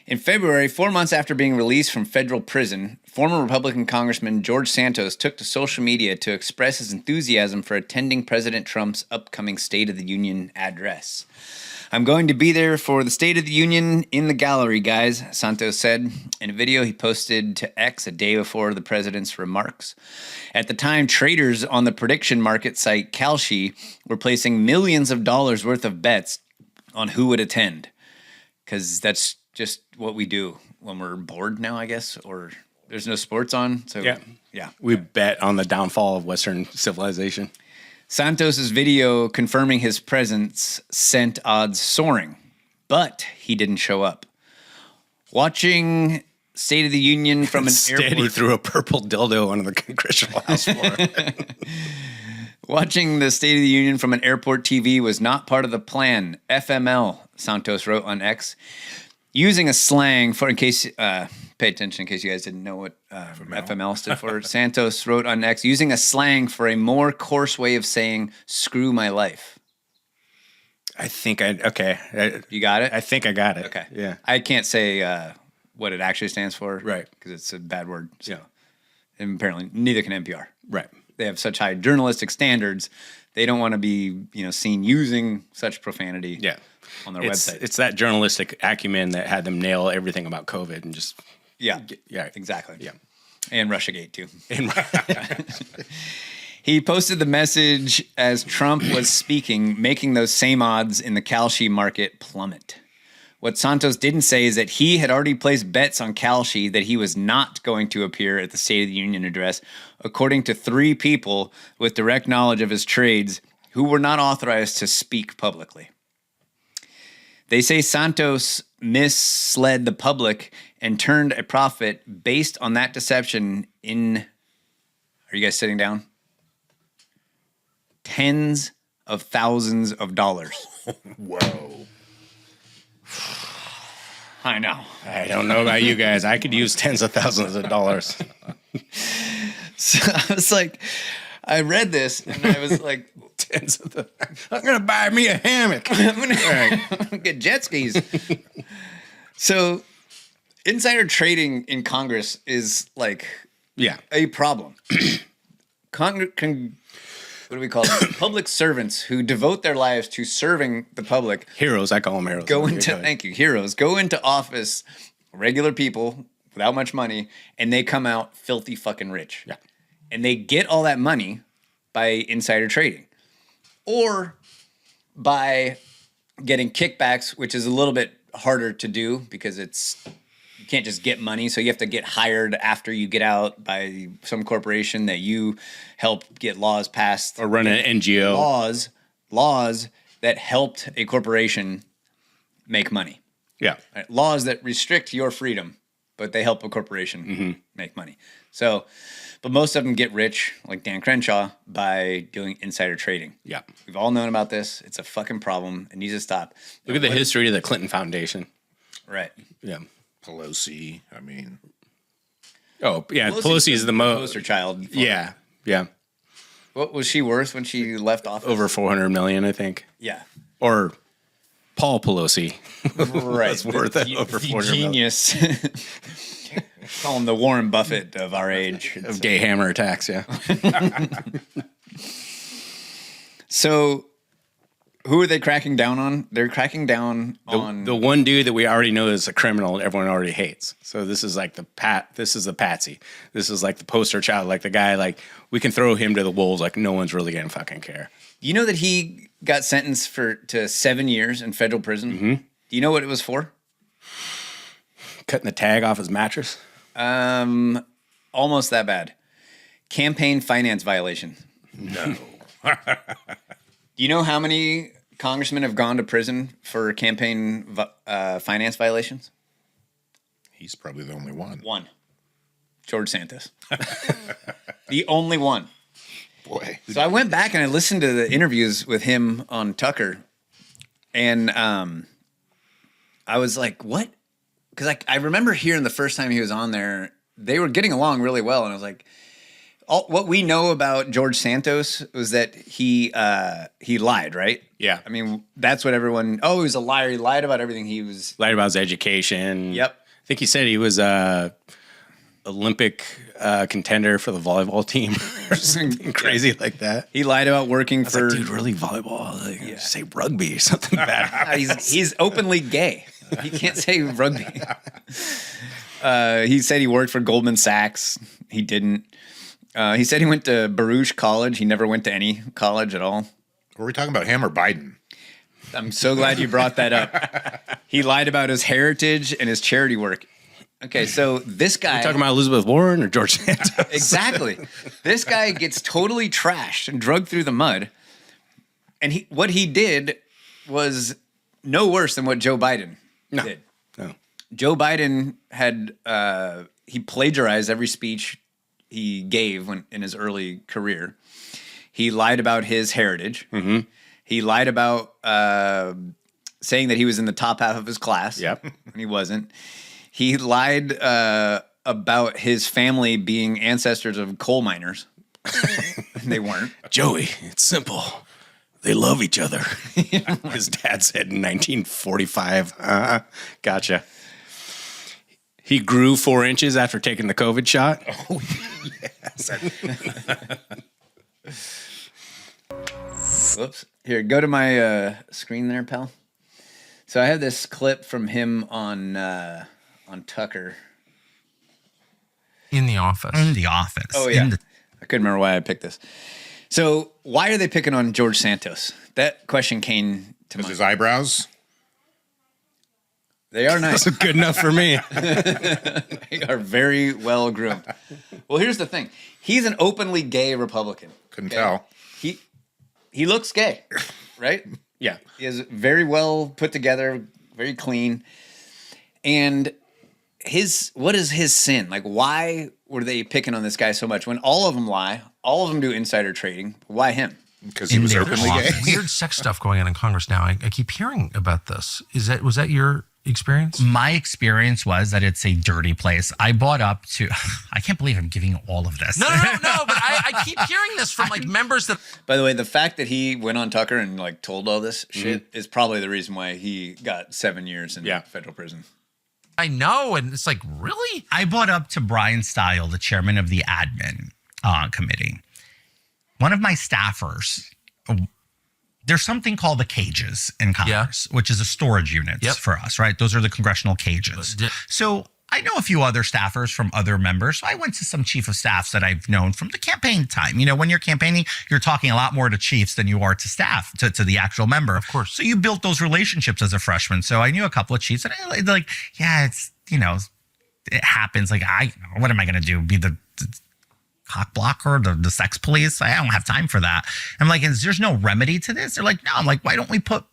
In February, 4 months after being released from federal prison, former Republican Congressman George Santos took to social media to express his enthusiasm for attending President Trump's upcoming State of the Union address. I'm going to be there for the State of the Union in the gallery, guys, Santos said in a video he posted to X a day before the president's remarks. At the time, traders on the prediction market site Kalshi were placing millions of dollars worth of bets on who would attend. Because that's just what we do when we're bored now, I guess, or there's no sports on. So yeah. We bet on the downfall of Western civilization. Santos's video confirming his presence sent odds soaring, but he didn't show up. Watching State of the Union from an Instead, airport. he threw a purple dildo onto the congressional house floor. Watching the State of the Union from an airport TV was not part of the plan. FML, Santos wrote on X. Using a slang for, in case, pay attention in case you guys didn't know what FML stood for. Santos wrote on X, using a slang for a more coarse way of saying, screw my life. I think okay. You got it? I think I got it. Okay. Yeah. I can't say what it actually stands for. Right. Because it's a bad word. So. Yeah. And apparently neither can NPR. Right. They have such high journalistic standards. They don't want to be, seen using such profanity Yeah. on their It's website. it's that journalistic acumen that had them nail everything about COVID and just Yeah. yeah. Exactly. Yeah. And Russiagate, too. And He posted the message as Trump was speaking, making those same odds in the Kalshi market plummet. What Santos didn't say is that he had already placed bets on Kalshi that he was not going to appear at the State of the Union address, according to 3 people with direct knowledge of his trades who were not authorized to speak publicly. They say Santos misled the public and turned a profit based on that deception in, are you guys sitting down? Tens of thousands of dollars. Whoa. I know. I don't know about you guys. I could use tens of thousands of dollars. So I was like, I read this and I was like, I'm gonna buy me a hammock. I'm gonna get jet skis. So insider trading in Congress is like Yeah. a problem. What do we call them? Public servants who devote their lives to serving the public Heroes, I call them heroes. heroes, go into office, regular people without much money, and they come out filthy fucking rich. Yeah. And they get all that money by insider trading or by getting kickbacks, which is a little bit harder to do because you can't just get money. So you have to get hired after you get out by some corporation that you help get laws passed Or run an NGO. laws that helped a corporation make money. Yeah. Right? Laws that restrict your freedom, but they help a corporation make money. So, but most of them get rich, like Dan Crenshaw, by doing insider trading. Yeah. We've all known about this. It's a fucking problem. It needs to stop. Look at the history of the Clinton Foundation. Right. Yeah. Pelosi. I mean, Oh, yeah. Pelosi is the most. poster child. for- Yeah. Yeah. What was she worth when she left office? Over 400 million, I think. Yeah. Or Paul Pelosi. Right. That's worth The- over the 400 million. genius. Call him the Warren Buffett of our age. Of gay hammer attacks, yeah. So, who are they cracking down on? They're cracking down on The one dude that we already know is a criminal everyone already hates. So this is like this is the patsy. This is like the poster child, like the guy, like we can throw him to the wolves, like no one's really gonna fucking care. You know that he got sentenced to 7 years in federal prison? Mm-hmm. Do you know what it was for? Cutting the tag off his mattress. Almost that bad. Campaign finance violation. no. Do you know how many congressmen have gone to prison for campaign finance violations? He's probably the only one. One. George Santos. The only one. Boy. So I went back and I listened to the interviews with him on Tucker, and I was like, what? Because I remember hearing the first time he was on there, they were getting along really well, and I was like, what we know about George Santos was that he lied, right? Yeah. I mean, that's what everyone, he was a liar. He lied about everything. He was, Lied about his education. Yep. I think he said he was a Olympic contender for the volleyball team or something crazy like that. he lied about working I was for, like, dude, really volleyball? Like, say rugby or something bad. he's openly gay. He can't say rugby. He said he worked for Goldman Sachs. He didn't. He said he went to Baruch College. He never went to any college at all. Were we talking about him or Biden? I'm so glad you brought that up. He lied about his heritage and his charity work. Okay, so this guy... We're talking about Elizabeth Warren or George Santos? Exactly. This guy gets totally trashed and dragged through the mud. And what he did was no worse than what Joe Biden did. No. Joe Biden had... he plagiarized every speech he gave in his early career. He lied about his heritage. Mm-hmm. He lied about saying that he was in the top half of his class. Yep. And he wasn't. He lied about his family being ancestors of coal miners. They weren't. Joey, it's simple. They love each other. His dad said in 1945. Gotcha. He grew 4 inches after taking the COVID shot. Oh, yes. Whoops. Here, go to my screen there, pal. So I have this clip from him on Tucker. In the office. Oh, yeah. I couldn't remember why I picked this. So why are they picking on George Santos? That question came to mind. His eyebrows? They are nice. That's good enough for me. They are very well groomed. Well, here's the thing. He's an openly gay Republican. Couldn't tell. He looks gay, right? Yeah. He is very well put together, very clean. And what is his sin? Like, why were they picking on this guy so much when all of them lie? All of them do insider trading. Why him? Because he was openly gay. Weird sex stuff going on in Congress now. I keep hearing about this. Was that your experience? My experience was that it's a dirty place. I bought up to, I can't believe I'm giving you all of this. No, but I keep hearing this from like members that. By the way, the fact that he went on Tucker and like told all this shit is probably the reason why he got 7 years in federal prison. I know, and it's like, really? I brought up to Brian Stile, the chairman of the admin committee. One of my staffers, there's something called the cages in Congress, which is a storage units for us, right? Those are the congressional cages. So I know a few other staffers from other members. So I went to some chief of staffs that I've known from the campaign time. You know, when you're campaigning, you're talking a lot more to chiefs than you are to staff, to the actual member. Of course. So you built those relationships as a freshman. So I knew a couple of chiefs and I like, yeah, it's, you know, it happens. Like, what am I going to do? Be the cock blocker, the sex police? I don't have time for that. I'm like, there's no remedy to this? They're like, no. I'm like, why don't we put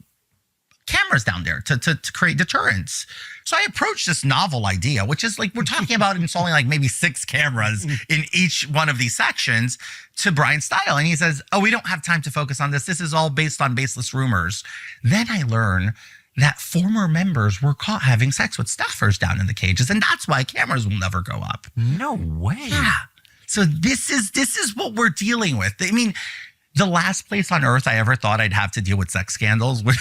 cameras down there to create deterrence? So I approached this novel idea, which is like, we're talking about installing like maybe 6 cameras in each one of these sections, to Brian Stile. And he says, oh, we don't have time to focus on this. This is all based on baseless rumors. Then I learn that former members were caught having sex with staffers down in the cages. And that's why cameras will never go up. No way. Yeah. So this is what we're dealing with. I mean, the last place on earth I ever thought I'd have to deal with sex scandals was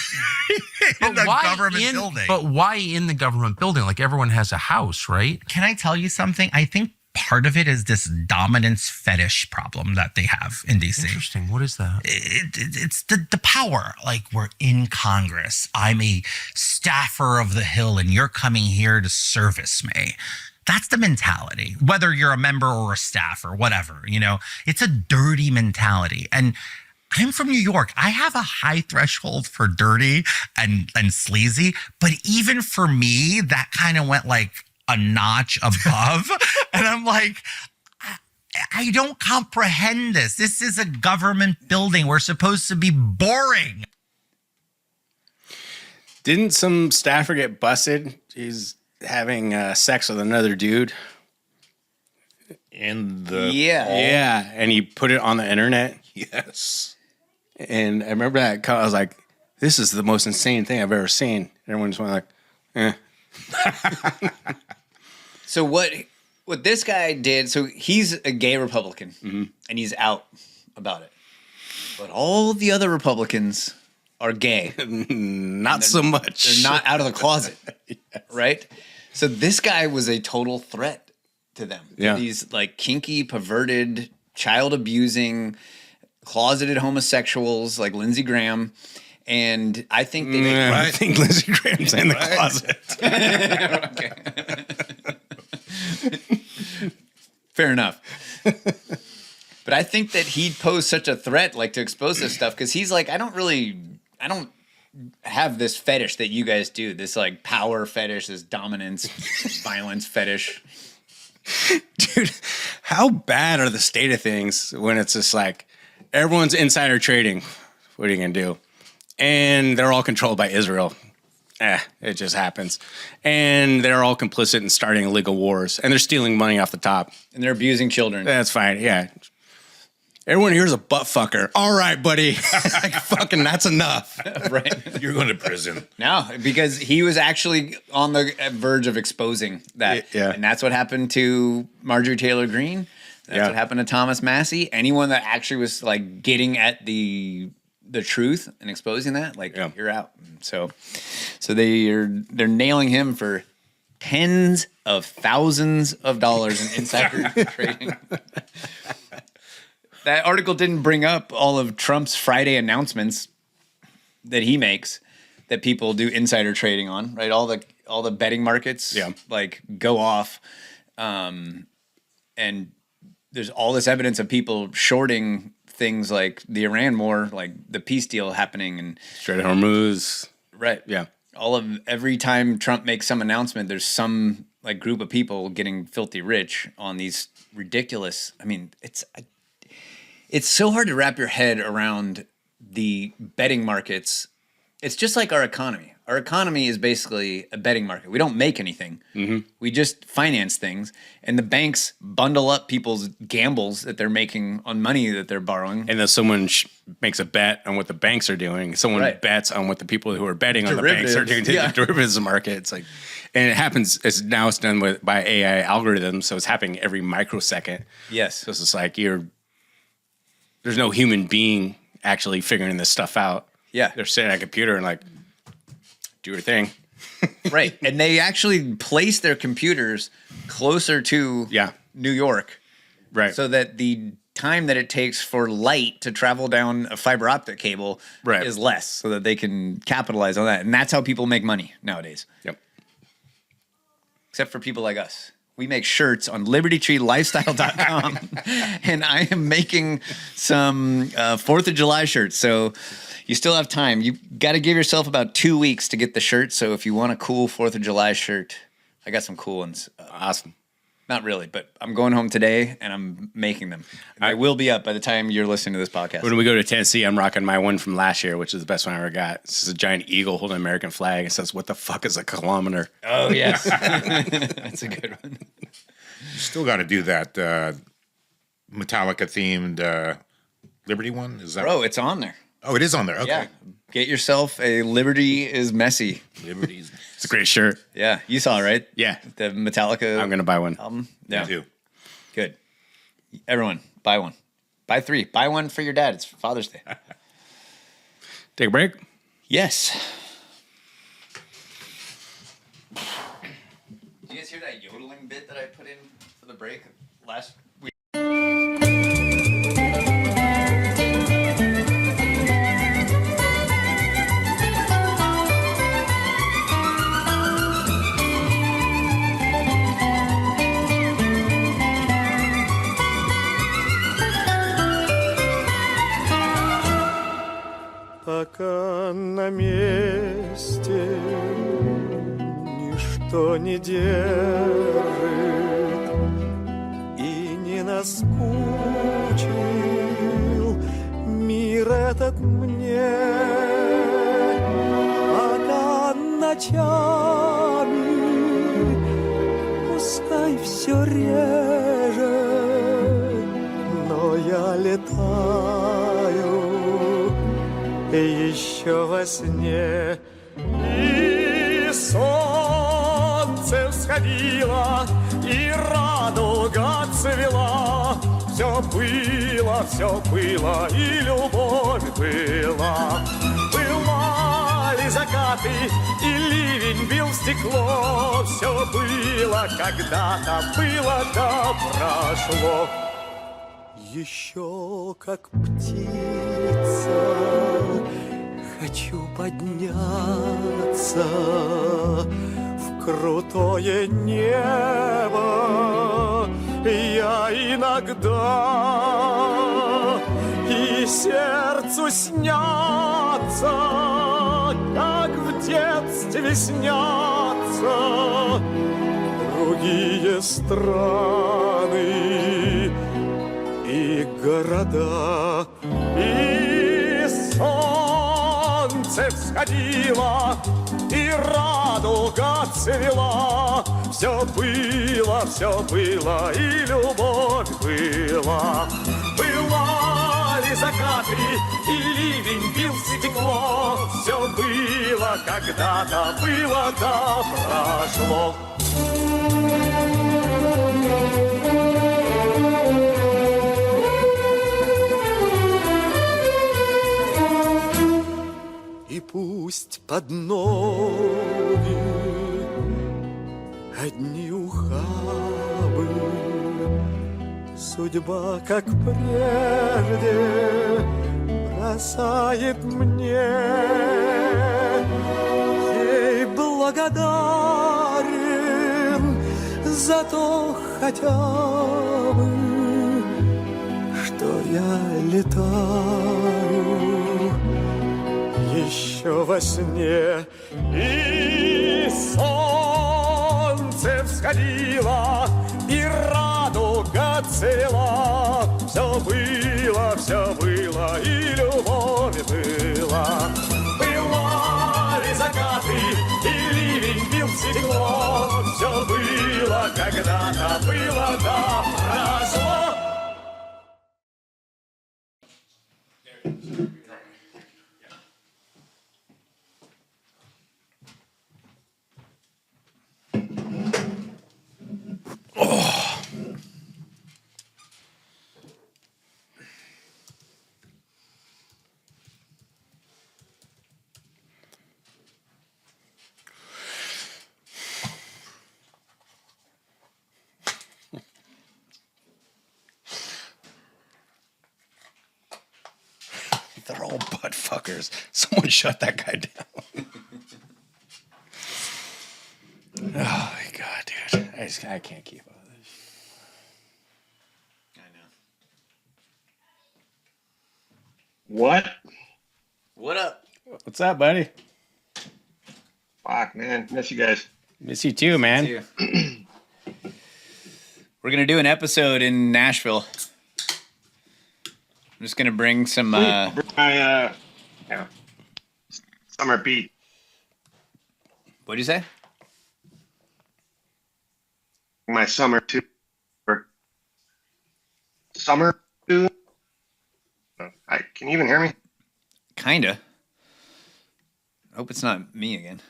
in the government building. But why in the government building? Like, everyone has a house, right? Can I tell you something? I think part of it is this dominance fetish problem that they have in DC. Interesting. What is that? It's the power. Like, we're in Congress. I'm a staffer of the Hill, and you're coming here to service me. That's the mentality, whether you're a member or a staff or whatever, you know, it's a dirty mentality. And I'm from New York. I have a high threshold for dirty and sleazy. But even for me, that kind of went like a notch above. And I'm like, I don't comprehend this. This is a government building. We're supposed to be boring. Didn't some staffer get busted? He's having sex with another dude. Yeah, and he put it on the internet. Yes. And I remember that. I was like, this is the most insane thing I've ever seen. Everyone just went like, eh. So what this guy did, so he's a gay Republican, and he's out about it. But all the other Republicans are gay. Not so much. They're not out of the closet, right? So this guy was a total threat to them. Yeah. These like kinky, perverted, child abusing, closeted homosexuals like Lindsey Graham. And I think they I think Lindsey Graham's in the closet. Fair enough. But I think that he'd pose such a threat, like, to expose this stuff, because he's like, I don't have this fetish that you guys do, this like power fetish, this dominance, violence fetish. Dude, how bad are the state of things when it's just like everyone's insider trading? What are you gonna do? And they're all controlled by Israel. It just happens. And they're all complicit in starting illegal wars, and they're stealing money off the top, and they're abusing children. That's fine. Yeah. Everyone here's a butt fucker. All right, buddy. Like, fucking, that's enough. Right. You're going to prison. No, because he was actually on the verge of exposing that. Yeah. And that's what happened to Marjorie Taylor Greene. That's what happened to Thomas Massey. Anyone that actually was like getting at the the truth and exposing that, like you're out. So they're nailing him for tens of thousands of dollars in insider trading. That article didn't bring up all of Trump's Friday announcements that he makes that people do insider trading on, right? All the betting markets like go off. And there's all this evidence of people shorting things like the Iran war, like the peace deal happening and Strait of Hormuz. Right. Yeah. Every time Trump makes some announcement, there's some like group of people getting filthy rich on these ridiculous. I mean, it's so hard to wrap your head around the betting markets. It's just like our economy. Our economy is basically a betting market. We don't make anything. We just finance things, and the banks bundle up people's gambles that they're making on money that they're borrowing. And then someone makes a bet on what the banks are doing. Someone bets on what the people who are betting on the banks are doing to the derivatives market. It's like, and it happens. It's done by AI algorithms, so it's happening every microsecond. Yes. So it's just like there's no human being actually figuring this stuff out. Yeah. They're sitting at a computer and like, do your thing. Right. And they actually place their computers closer to New York. Right. So that the time that it takes for light to travel down a fiber optic cable is less, so that they can capitalize on that. And that's how people make money nowadays. Yep. Except for people like us. We make shirts on libertytreelifestyle.com. And I am making some 4th of July shirts. So you still have time. You got to give yourself about 2 weeks to get the shirt. So if you want a cool 4th of July shirt, I got some cool ones. Awesome. Not really, but I'm going home today and I'm making them. I will be up by the time you're listening to this podcast. When we go to Tennessee, I'm rocking my one from last year, which is the best one I ever got. This is a giant eagle holding an American flag. It says, "What the fuck is a kilometer?" Oh, yes. That's a good one. You still got to do that Metallica-themed Liberty one? Is that? Bro, it's on there. Oh, it is on there. Okay. Yeah. Get yourself a Liberty is Messy. Liberty's. It's a great shirt. Yeah. You saw it, right? Yeah. The Metallica I'm going to buy one. album. Yeah. Me too. Good. Everyone, buy one. Buy 3. Buy one for your dad. It's Father's Day. Take a break? Yes. Did you guys hear that yodeling bit that I put in for the break last week? Пока на месте ничто не держит и не наскучил мир этот мне, пока ночами пускай все реже, но я летаю еще во сне. И солнце всходило, и радуга цвела. Все было, и любовь была. Бывали закаты, и ливень бил в стекло. Все было когда-то, было да прошло. Еще как птица хочу подняться в крутое небо. Я иногда и сердцу снятся, как в детстве снятся другие страны и города. И солнце всходило, и радуга цвела. Все было, и любовь была. Бывали закаты, и ливень бил в стекло. Все было когда-то, было да прошло. пусть под ноги одни ухабы. Судьба, как прежде, бросает мне. Ей благодарен за то хотя бы, что я летаю еще во сне. И солнце всходило, и радуга цела. Все было, и любовь была. Бывали закаты, и ливень бил в стекло. Все было когда-то, было да прошло. They're all butt fuckers. Someone shut that guy down. Oh my god, dude. I can't keep up with this. I know. What? What up? What's up, buddy? Fuck, man. Miss you guys. Miss you too, man. We're gonna do an episode in Nashville. I'm just gonna bring some. My summer beat. What'd you say? My summer tour. Summer tour. Can you even hear me? Kinda. I hope it's not me again.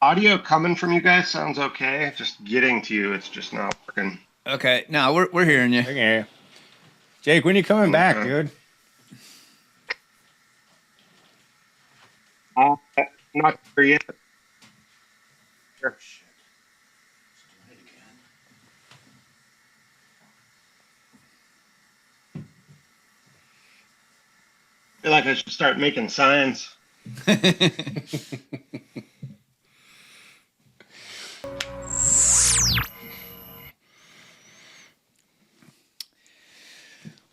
Audio coming from you guys sounds okay. Just getting to you, it's just not working. Okay, no, we're hearing you. Okay. Jake, when are you coming back, dude? Not sure yet. Sure. I feel like I should start making signs.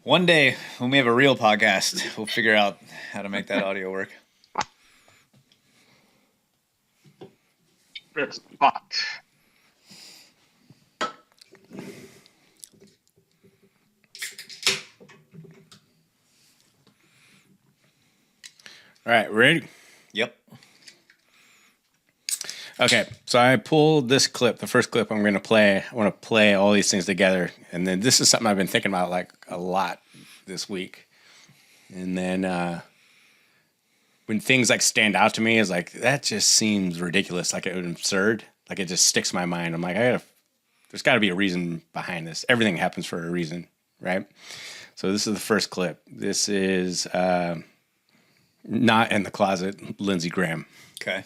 One day, when we have a real podcast, we'll figure out how to make that audio work. It's fucked. All right, ready? Yep. Okay, so I pulled this clip, the first clip I'm going to play. I want to play all these things together. And then this is something I've been thinking about like a lot this week. And then when things like stand out to me, is like, that just seems ridiculous, like absurd. Like it just sticks in my mind. I'm like, there's got to be a reason behind this. Everything happens for a reason, right? So this is the first clip. This is Not in the Closet, Lindsey Graham. Okay.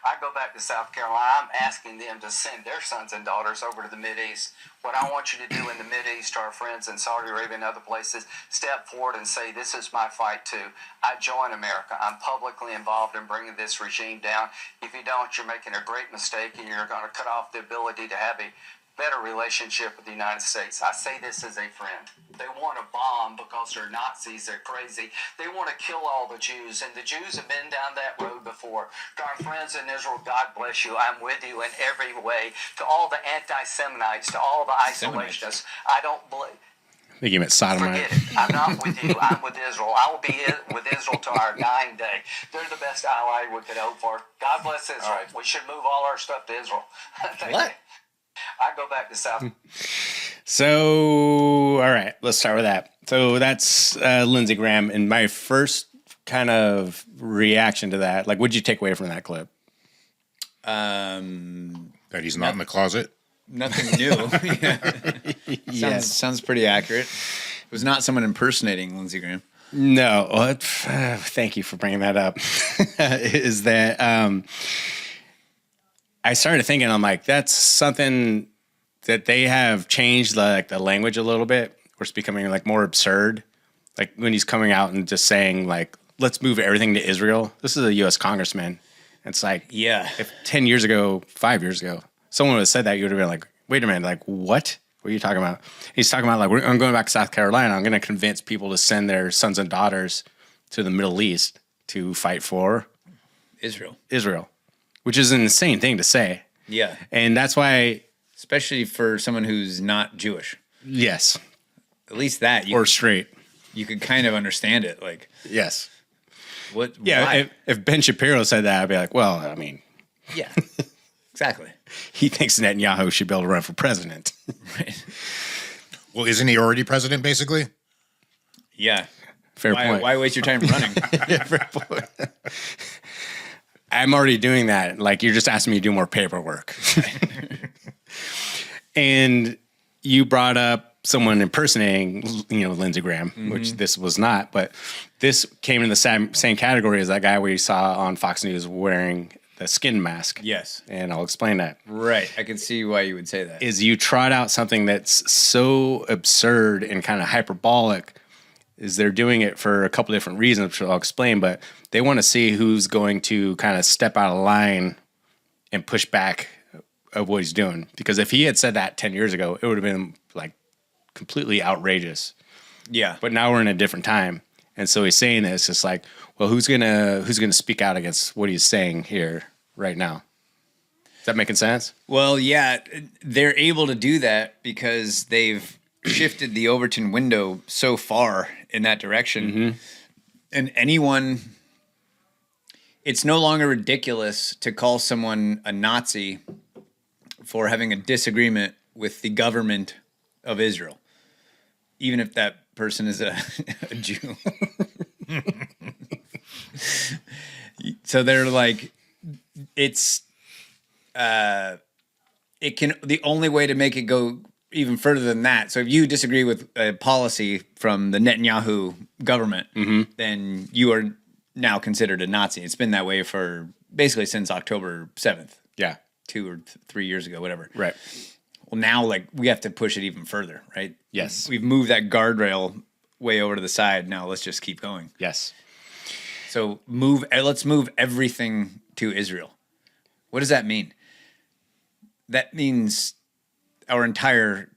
I go back to South Carolina. I'm asking them to send their sons and daughters over to the Mideast. What I want you to do in the Mideast, to our friends in Saudi Arabia and other places, step forward and say, this is my fight too. I join America. I'm publicly involved in bringing this regime down. If you don't, you're making a great mistake, and you're going to cut off the ability to have a better relationship with the United States. I say this as a friend. They want to bomb because they're Nazis, they're crazy. They want to kill all the Jews, and the Jews have been down that road before. To our friends in Israel, God bless you. I'm with you in every way. To all the anti-Semitites, to all the isolationists, I don't believe. I think he meant sodomite. Forget it. I'm not with you. I'm with Israel. I will be with Israel to our dying day. They're the best ally we could hope for. God bless Israel. Right. We should move all our stuff to Israel. What? I go back to South. So, all right, let's start with that. So that's Lindsey Graham. And my first kind of reaction to that, like, what'd you take away from that clip? That he's not in the closet? Nothing new. Yeah. Yes. Sounds pretty accurate. It was not someone impersonating Lindsey Graham. No, thank you for bringing that up. Is that I started thinking, I'm like, that's something that they have changed like the language a little bit, where it's becoming like more absurd. Like when he's coming out and just saying like, let's move everything to Israel. This is a U.S. congressman. It's like, yeah, if 10 years ago, 5 years ago, someone would have said that, you would have been like, wait a minute, like what? What are you talking about? He's talking about like, I'm going back to South Carolina. I'm going to convince people to send their sons and daughters to the Middle East to fight for Israel, which is an insane thing to say. Yeah. And that's why, especially for someone who's not Jewish. Yes. At least that. Or straight. You could kind of understand it. Like, yes. What? Yeah. If Ben Shapiro said that, I'd be like, well, I mean. Yeah. Exactly. He thinks Netanyahu should be able to run for president. Right. Well, isn't he already president, basically? Yeah. Fair point. Why waste your time running? Yeah, fair point. I'm already doing that. Like, you're just asking me to do more paperwork. And you brought up someone impersonating, Lindsey Graham, which this was not, but this came in the same category as that guy we saw on Fox News wearing the skin mask. Yes. And I'll explain that. Right. I can see why you would say that. Is you trot out something that's so absurd and kind of hyperbolic, is they're doing it for a couple different reasons, which I'll explain, but they want to see who's going to kind of step out of line and push back of what he's doing. Because if he had said that 10 years ago, it would have been like completely outrageous. Yeah. But now we're in a different time. And so he's saying this, it's like, well, who's gonna speak out against what he's saying here right now? Is that making sense? Well, yeah, they're able to do that because they've shifted the Overton window so far in that direction. Mm-hmm. And anyone, it's no longer ridiculous to call someone a Nazi for having a disagreement with the government of Israel, even if that person is a Jew. So they're like, it's it can, the only way to make it go even further than that. So if you disagree with a policy from the Netanyahu government, then you are now considered a Nazi. It's been that way for basically since October 7th. Yeah. 2 or 3 years ago, whatever. Right. Well, now like we have to push it even further, right? Yes. We've moved that guardrail way over to the side. Now let's just keep going. Yes. So let's move everything to Israel. What does that mean? That means our entire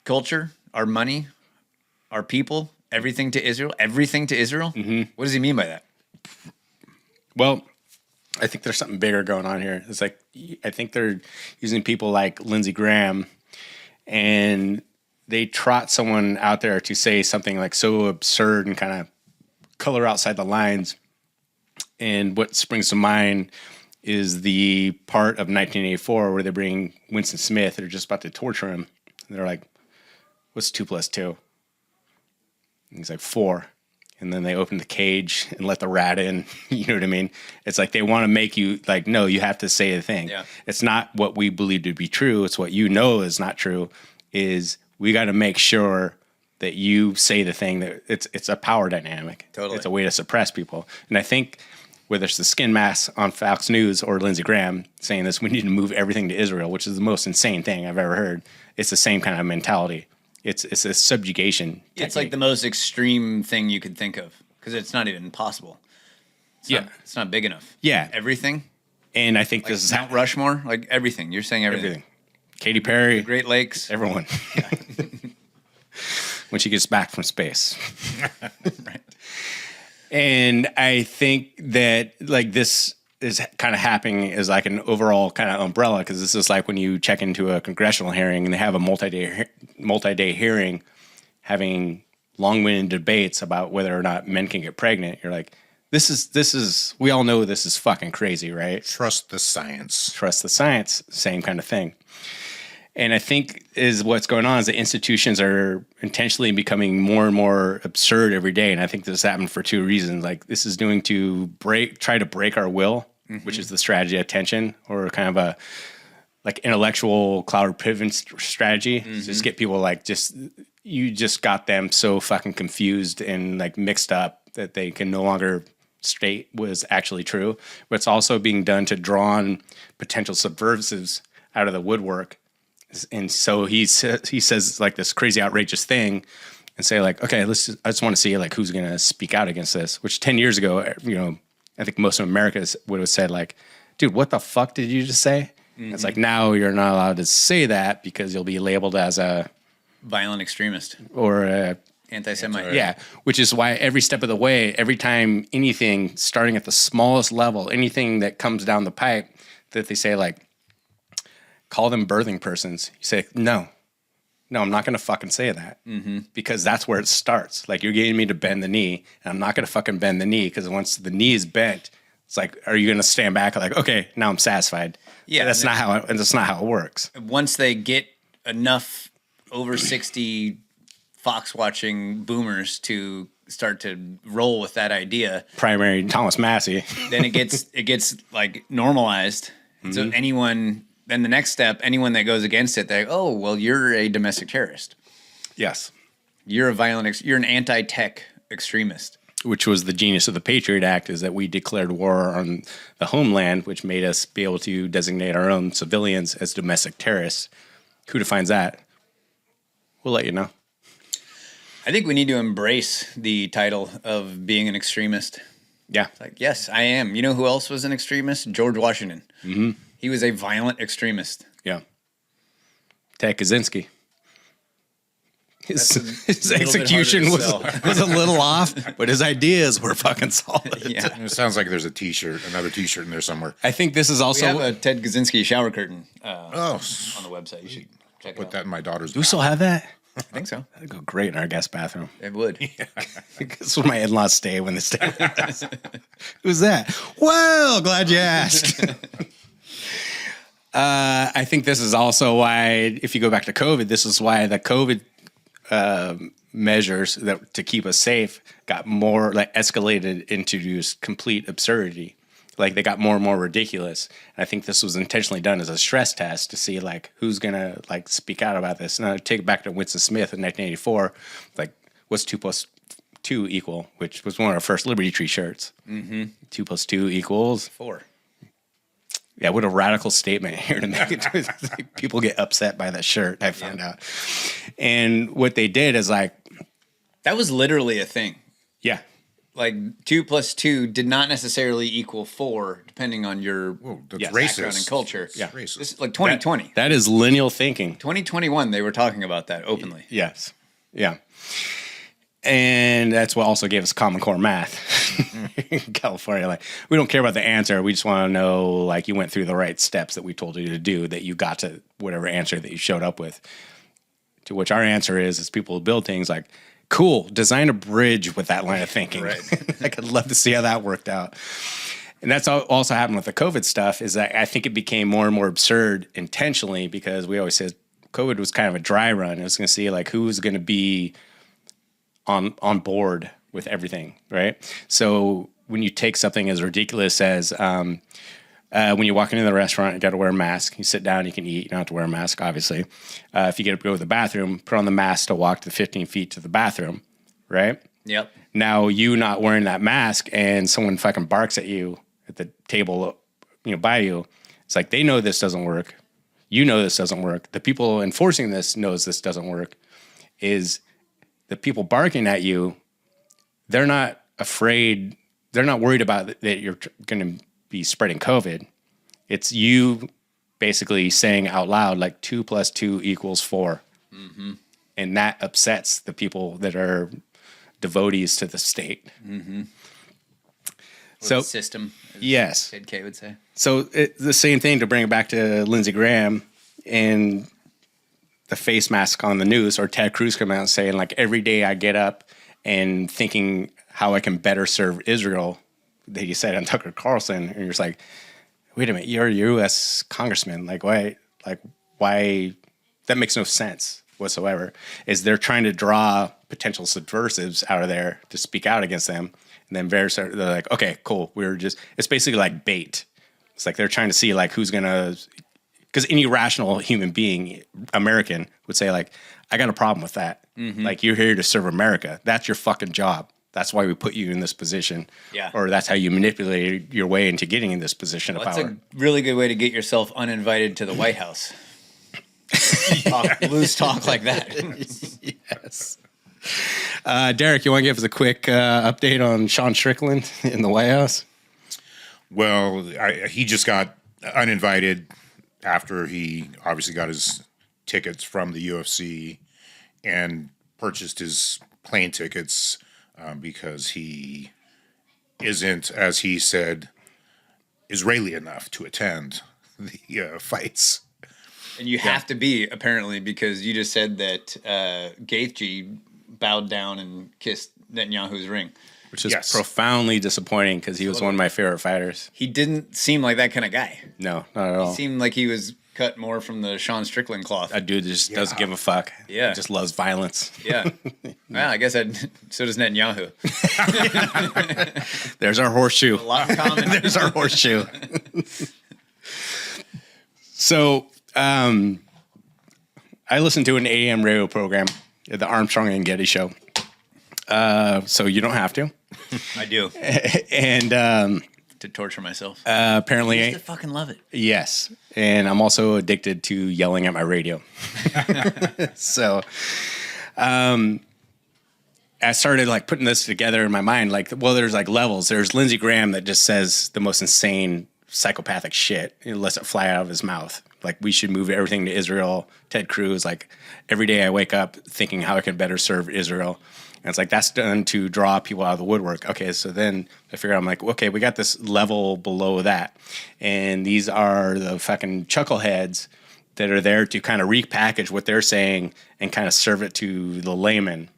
culture, our money, our people, everything to Israel. Mm-hmm. What does he mean by that? Well, I think there's something bigger going on here. It's like, I think they're using people like Lindsey Graham, and they trot someone out there to say something like so absurd and kind of color outside the lines. And what springs to mind is the part of 1984 where they bring Winston Smith. They're just about to torture him. And they're like, what's 2 + 2? And he's like, 4. And then they open the cage and let the rat in. You know what I mean? It's like they want to make you like, no, you have to say the thing. Yeah. It's not what we believe to be true. It's what you know is not true. Is we got to make sure that you say the thing. That it's a power dynamic. Totally. It's a way to suppress people. And I think whether it's the skin mask on Fox News or Lindsey Graham saying this, we need to move everything to Israel, which is the most insane thing I've ever heard. It's the same kind of mentality. It's a subjugation technique. It's like the most extreme thing you could think of because it's not even possible. It's not big enough. Yeah. Everything. And I think Like this is Mount Rushmore, like everything. You're saying everything. Katy Perry, The Great Lakes, everyone. When she gets back from space. Right. And I think that like this is kind of happening as like an overall kind of umbrella, because this is like when you check into a congressional hearing and they have a multi-day hearing having long-winded debates about whether or not men can get pregnant. You're like, this is we all know this is fucking crazy, right? Trust the science. Trust the science, same kind of thing. And I think is what's going on is the institutions are intentionally becoming more and more absurd every day. And I think this happened for 2 reasons. Like this is doing to try to break our will, which is the strategy of tension, or kind of a like intellectual cloud pivot strategy. Just get people like just you just got them so fucking confused and like mixed up that they can no longer state was actually true. But it's also being done to draw on potential subversives out of the woodwork. And so he says like this crazy outrageous thing and say like, okay, I just want to see like who's going to speak out against this, which 10 years ago, you know, I think most of America would have said like, dude, what the fuck did you just say? Mm-hmm. It's like, now you're not allowed to say that because you'll be labeled as a violent extremist or a anti-Semite. Yeah, which is why every step of the way, every time anything starting at the smallest level, anything that comes down the pipe that they say like, call them birthing persons. You say, no, I'm not going to fucking say that because that's where it starts. Like you're getting me to bend the knee and I'm not going to fucking bend the knee because once the knee is bent, it's like, are you going to stand back like, okay, now I'm satisfied? Yeah, that's not how it works. Once they get enough over 60 Fox watching boomers to start to roll with that idea, primary Thomas Massey, then it gets like normalized. So then the next step, anyone that goes against it, they oh well, you're a domestic terrorist. Yes, you're you're an anti-tech extremist. Which was the genius of the Patriot Act, is that we declared war on the homeland, which made us be able to designate our own civilians as domestic terrorists. Who defines that? We'll let you know. I think we need to embrace the title of being an extremist. Yeah. It's like, yes, I am. You know who else was an extremist? George Washington. Mm-hmm. He was a violent extremist. Yeah. Ted Kaczynski. His execution was a little off, but his ideas were fucking solid. Yeah. It sounds like there's another T-shirt in there somewhere. I think this is also... We have a Ted Kaczynski shower curtain on the website. You should check it out. Put that in my daughter's Do we still have that? I think so. That'd go great in our guest bathroom. It would. Yeah. That's where my in-laws stay when they stay with us. Who's that? Well, glad you asked. I think this is also why, if you go back to COVID, this is why the COVID measures that to keep us safe got more like escalated into just complete absurdity. Like they got more and more ridiculous. And I think this was intentionally done as a stress test to see like who's gonna like speak out about this. And I take it back to Winston Smith in 1984. Like, what's 2 + 2 equal? Which was one of our first Liberty Tree shirts. Mm-hmm. 2 + 2 equals 4. Yeah, what a radical statement here to make it. People get upset by that shirt, I found out. And what they did is like... That was literally a thing. Yeah. Like 2 + 2 did not necessarily equal 4, depending on your background and culture. Yeah, this is like 2020. That is lineal thinking. 2021, they were talking about that openly. Yes. Yeah. And that's what also gave us Common Core math in California. Like, we don't care about the answer. We just want to know, like, you went through the right steps that we told you to do, that you got to whatever answer that you showed up with. To which our answer is people who build things like, cool, design a bridge with that line of thinking. Right. Like, I'd love to see how that worked out. And that's also happened with the COVID stuff, is that I think it became more and more absurd intentionally, because we always said COVID was kind of a dry run. It was going to see, like, who's going to be on board with everything, right? So when you take something as ridiculous as when you walk into the restaurant, you got to wear a mask. You sit down, you can eat. You don't have to wear a mask, obviously. If you get up to go to the bathroom, put on the mask to walk the 15 feet to the bathroom, right? Yep. Now you not wearing that mask and someone fucking barks at you at the table, by you. It's like, they know this doesn't work. You know this doesn't work. The people enforcing this knows this doesn't work. Is the people barking at you, they're not afraid. They're not worried about that you're going to be spreading COVID. It's you basically saying out loud, like 2 + 2 = 4. Mm-hmm. And that upsets the people that are devotees to the state. Mm-hmm. So the system, yes, Ted K would say. So the same thing, to bring it back to Lindsey Graham and the face mask on the news, or Ted Cruz coming out and saying, like, every day I get up and thinking how I can better serve Israel, that he said on Tucker Carlson, and you're just like, wait a minute, you're a U.S. congressman. Like, why, that makes no sense whatsoever. Is they're trying to draw potential subversives out of there to speak out against them. And then they're like, okay, cool. It's basically like bait. It's like they're trying to see, like, who's going to Because any rational human being, American, would say, like, I got a problem with that. Like, you're here to serve America. That's your fucking job. That's why we put you in this position. Yeah. Or that's how you manipulate your way into getting in this position of That's power. a really good way to get yourself uninvited to the White House. Loose talk like that. Yes. Derek, you want to give us a quick update on Sean Strickland in the White House? Well, he just got uninvited after he obviously got his tickets from the UFC and purchased his plane tickets because he isn't, as he said, Israeli enough to attend the fights. And you have to be, apparently, because you just said that Gaethje bowed down and kissed Netanyahu's ring. Which is profoundly disappointing because he was one of my favorite fighters. He didn't seem like that kind of guy. No, not at all. He seemed like he was cut more from the Sean Strickland cloth. That dude just doesn't give a fuck. Yeah. He just loves violence. Yeah. Well, I guess so does Netanyahu. There's our horseshoe. A lot in common. There's our horseshoe. So, I listened to an AM radio program, the Armstrong and Getty Show. So you don't have to. I do. And to torture myself. Apparently, I used to fucking love it. Yes, and I'm also addicted to yelling at my radio. So, I started like putting this together in my mind. Like, well, there's like levels. There's Lindsey Graham that just says the most insane psychopathic shit and lets it fly out of his mouth. Like, we should move everything to Israel. Ted Cruz, like, every day I wake up thinking how I can better serve Israel. And it's like, that's done to draw people out of the woodwork. Okay, so then I figure out, I'm like, okay, we got this level below that. And these are the fucking chuckleheads that are there to kind of repackage what they're saying and kind of serve it to the layman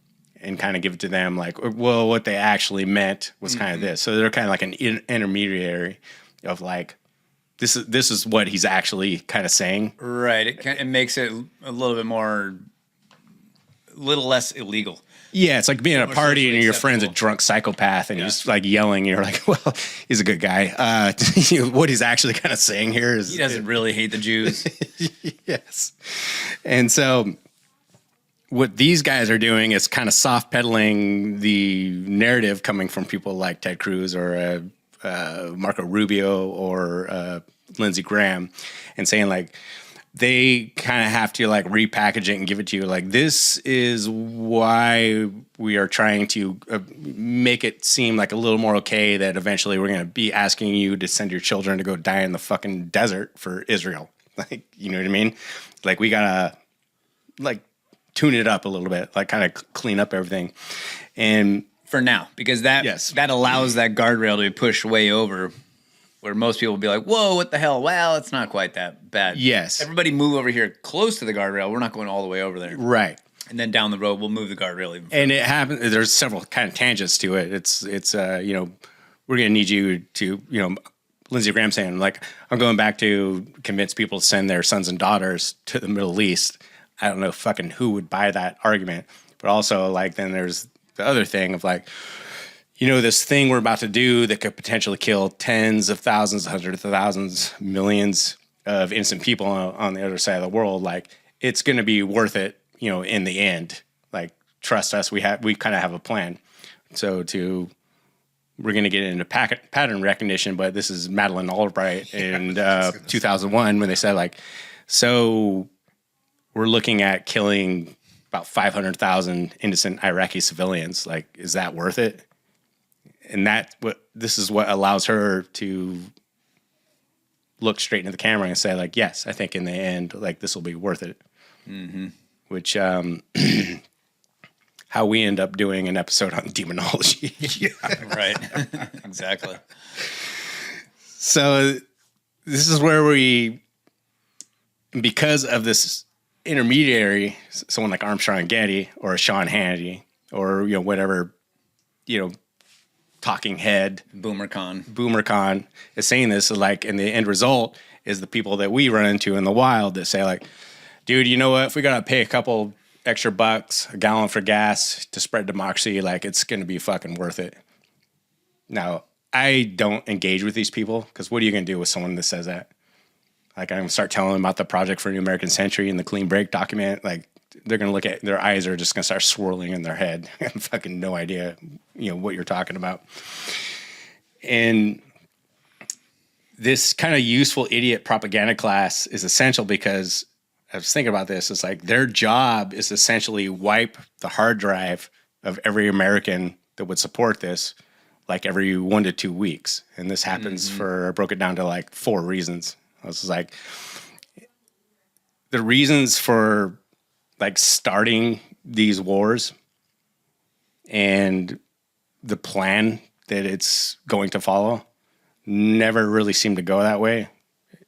and kind of give it to them like, well, what they actually meant was kind of this. So they're kind of like an intermediary of like, this is what he's actually kind of saying. Right. It makes it a little bit more, a little less illegal. Yeah, it's like being at a party and your friend's a drunk psychopath and he's just like yelling. And you're like, well, he's a good guy. What he's actually kind of saying here is he doesn't really hate the Jews. Yes. And so what these guys are doing is kind of soft peddling the narrative coming from people like Ted Cruz or Marco Rubio or Lindsey Graham and saying like, they kind of have to like repackage it and give it to you. Like, this is why we are trying to make it seem like a little more okay that eventually we're going to be asking you to send your children to go die in the fucking desert for Israel. Like, you know what I mean? Like, we got to like tune it up a little bit, like kind of clean up everything. And for now, because that allows that guardrail to be pushed way over where most people will be like, whoa, what the hell? Well, it's not quite that bad. Yes. Everybody move over here close to the guardrail. We're not going all the way over there. Right. And then down the road, we'll move the guardrail even further. And it happens. There's several kind of tangents to it. It's you know, we're going to need you to, you know, Lindsey Graham saying like, I'm going back to convince people to send their sons and daughters to the Middle East. I don't know fucking who would buy that argument. But also like, then there's the other thing of like, you know, this thing we're about to do that could potentially kill tens of thousands, hundreds of thousands, millions of innocent people on the other side of the world. Like, it's going to be worth it, you know, in the end. Like, trust us, we kind of have a plan. So we're going to get into pattern recognition, but this is Madeleine Albright in 2001 when they said like, so we're looking at killing about 500,000 innocent Iraqi civilians. Like, is that worth it? And this is what allows her to look straight into the camera and say like, yes, I think in the end, like this will be worth it. Mm-hmm. Which, how we end up doing an episode on demonology. Yeah, right. Exactly. So this is where because of this intermediary, someone like Armstrong and Getty or a Sean Hannity or, you know, whatever, you know, talking head Boomer Khan is saying this, like, and the end result is the people that we run into in the wild that say like, dude, you know what, if we gotta pay a couple extra bucks a gallon for gas to spread democracy, like it's gonna be fucking worth it. Now, I don't engage with these people because what are you gonna do with someone that says that? Like I'm gonna start telling them about the Project for a New American Century and the Clean Break document. Like they're gonna look at their eyes are just gonna start swirling in their head. I have fucking no idea, what you're talking about. And this kind of useful idiot propaganda class is essential because I was thinking about this. It's like their job is essentially wipe the hard drive of every American that would support this, like every 1 to 2 weeks. And this happens I broke it down to like 4 reasons. I was like, the reasons for like starting these wars and the plan that it's going to follow never really seemed to go that way.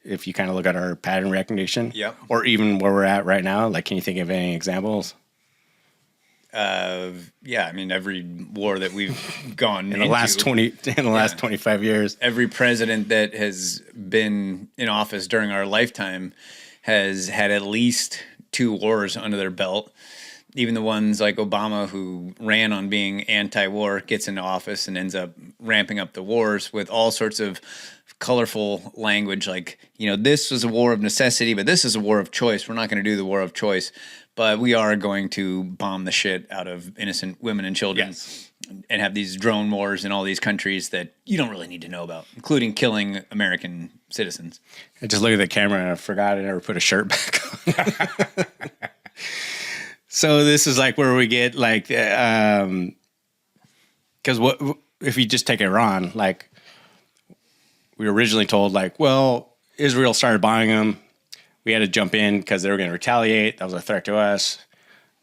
If you kind of look at our pattern recognition, or even where we're at right now, like, can you think of any examples? Yeah, I mean, every war that we've gone in the last 25 years, every president that has been in office during our lifetime has had at least 2 wars under their belt. Even the ones like Obama, who ran on being anti-war, gets into office and ends up ramping up the wars with all sorts of colorful language like, this was a war of necessity, but this is a war of choice. We're not going to do the war of choice, but we are going to bomb the shit out of innocent women and children and have these drone wars in all these countries that you don't really need to know about, including killing American citizens. I just looked at the camera and I forgot I never put a shirt back on. So this is like where we get like, because what if you just take Iran, like, we were originally told, like, well, Israel started bombing them. We had to jump in because they were going to retaliate. That was a threat to us.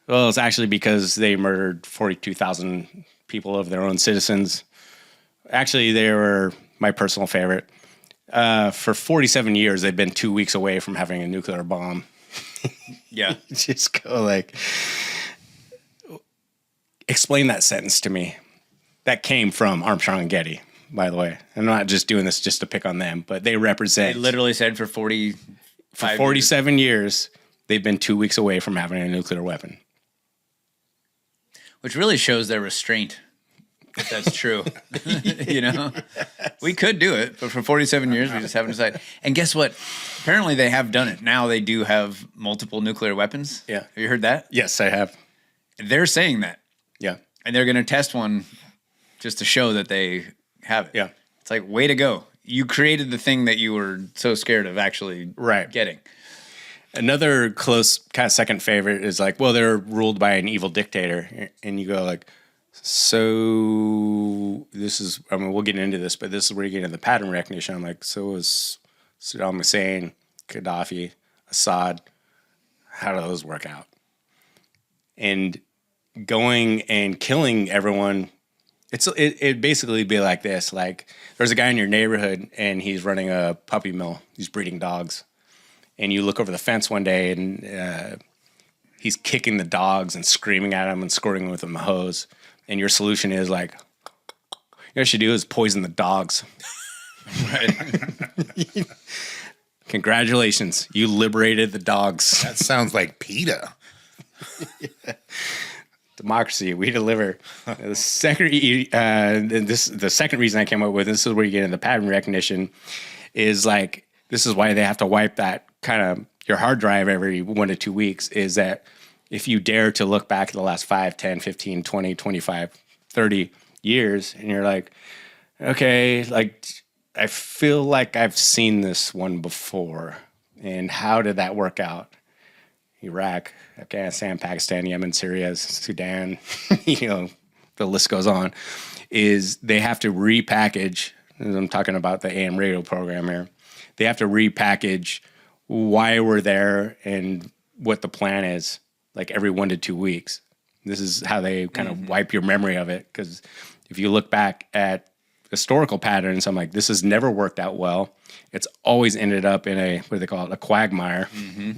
Well, it's actually because they murdered 42,000 people of their own citizens. Actually, they were my personal favorite. For 47 years, they've been 2 weeks away from having a nuclear bomb. Yeah. Just go like, explain that sentence to me. That came from Armstrong and Getty. By the way, I'm not just doing this just to pick on them, but they represent. They literally said for 47 years, they've been 2 weeks away from having a nuclear weapon. Which really shows their restraint, if that's true. We could do it, but for 47 years, we just haven't decided. And guess what? Apparently, they have done it. Now they do have multiple nuclear weapons. Yeah. Have you heard that? Yes, I have. They're saying that. Yeah. And they're going to test one just to show that they have it. Yeah. It's like, way to go. You created the thing that you were so scared of actually getting. Another close kind of second favorite is like, well, they're ruled by an evil dictator. And you go like, so this is, I mean, we'll get into this, but this is where you get into the pattern recognition. I'm like, so is Saddam Hussein, Gaddafi, Assad, how do those work out? And going and killing everyone, it'd basically be like this. Like, there's a guy in your neighborhood and he's running a puppy mill. He's breeding dogs. And you look over the fence one day and he's kicking the dogs and screaming at them and squirting them with a hose. And your solution is like, what you should do is poison the dogs. Right. Congratulations. You liberated the dogs. That sounds like PETA. Yeah. Democracy, we deliver. The second reason I came up with this is where you get into the pattern recognition is like, this is why they have to wipe that kind of your hard drive every 1 to 2 weeks, is that if you dare to look back at the last 5, 10, 15, 20, 25, 30 years and you're like, okay, like I feel like I've seen this one before. And how did that work out? Iraq, Afghanistan, Pakistan, Yemen, Syria, Sudan, the list goes on, is they have to repackage, and I'm talking about the AM radio program here, they have to repackage why we're there and what the plan is, like every 1 to 2 weeks. This is how they kind of wipe your memory of it, because if you look back at historical patterns, I'm like, this has never worked out well. It's always ended up in a, what do they call it, a quagmire. Mm-hmm.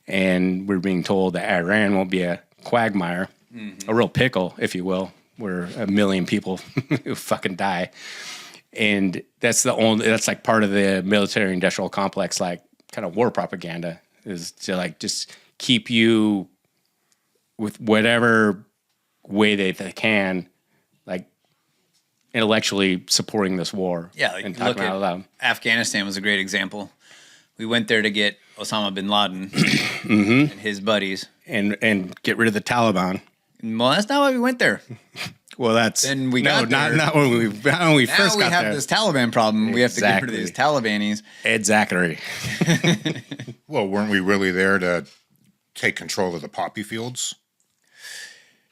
And we're being told that Iran won't be a quagmire, a real pickle, if you will, where 1 million people who fucking die. And that's like part of the military industrial complex, like kind of war propaganda, is to like just keep you with whatever way they can, like intellectually supporting this war. Yeah, like and look talking out at loud. Afghanistan was a great example. We went there to get Osama bin Laden and his buddies. And get rid of the Taliban. Well, that's not why we went there. Well, that's then we got there. Not when we first got there. Now we have this Taliban problem. We have to get rid of these Talibanis. Exactly. Well, weren't we really there to take control of the poppy fields?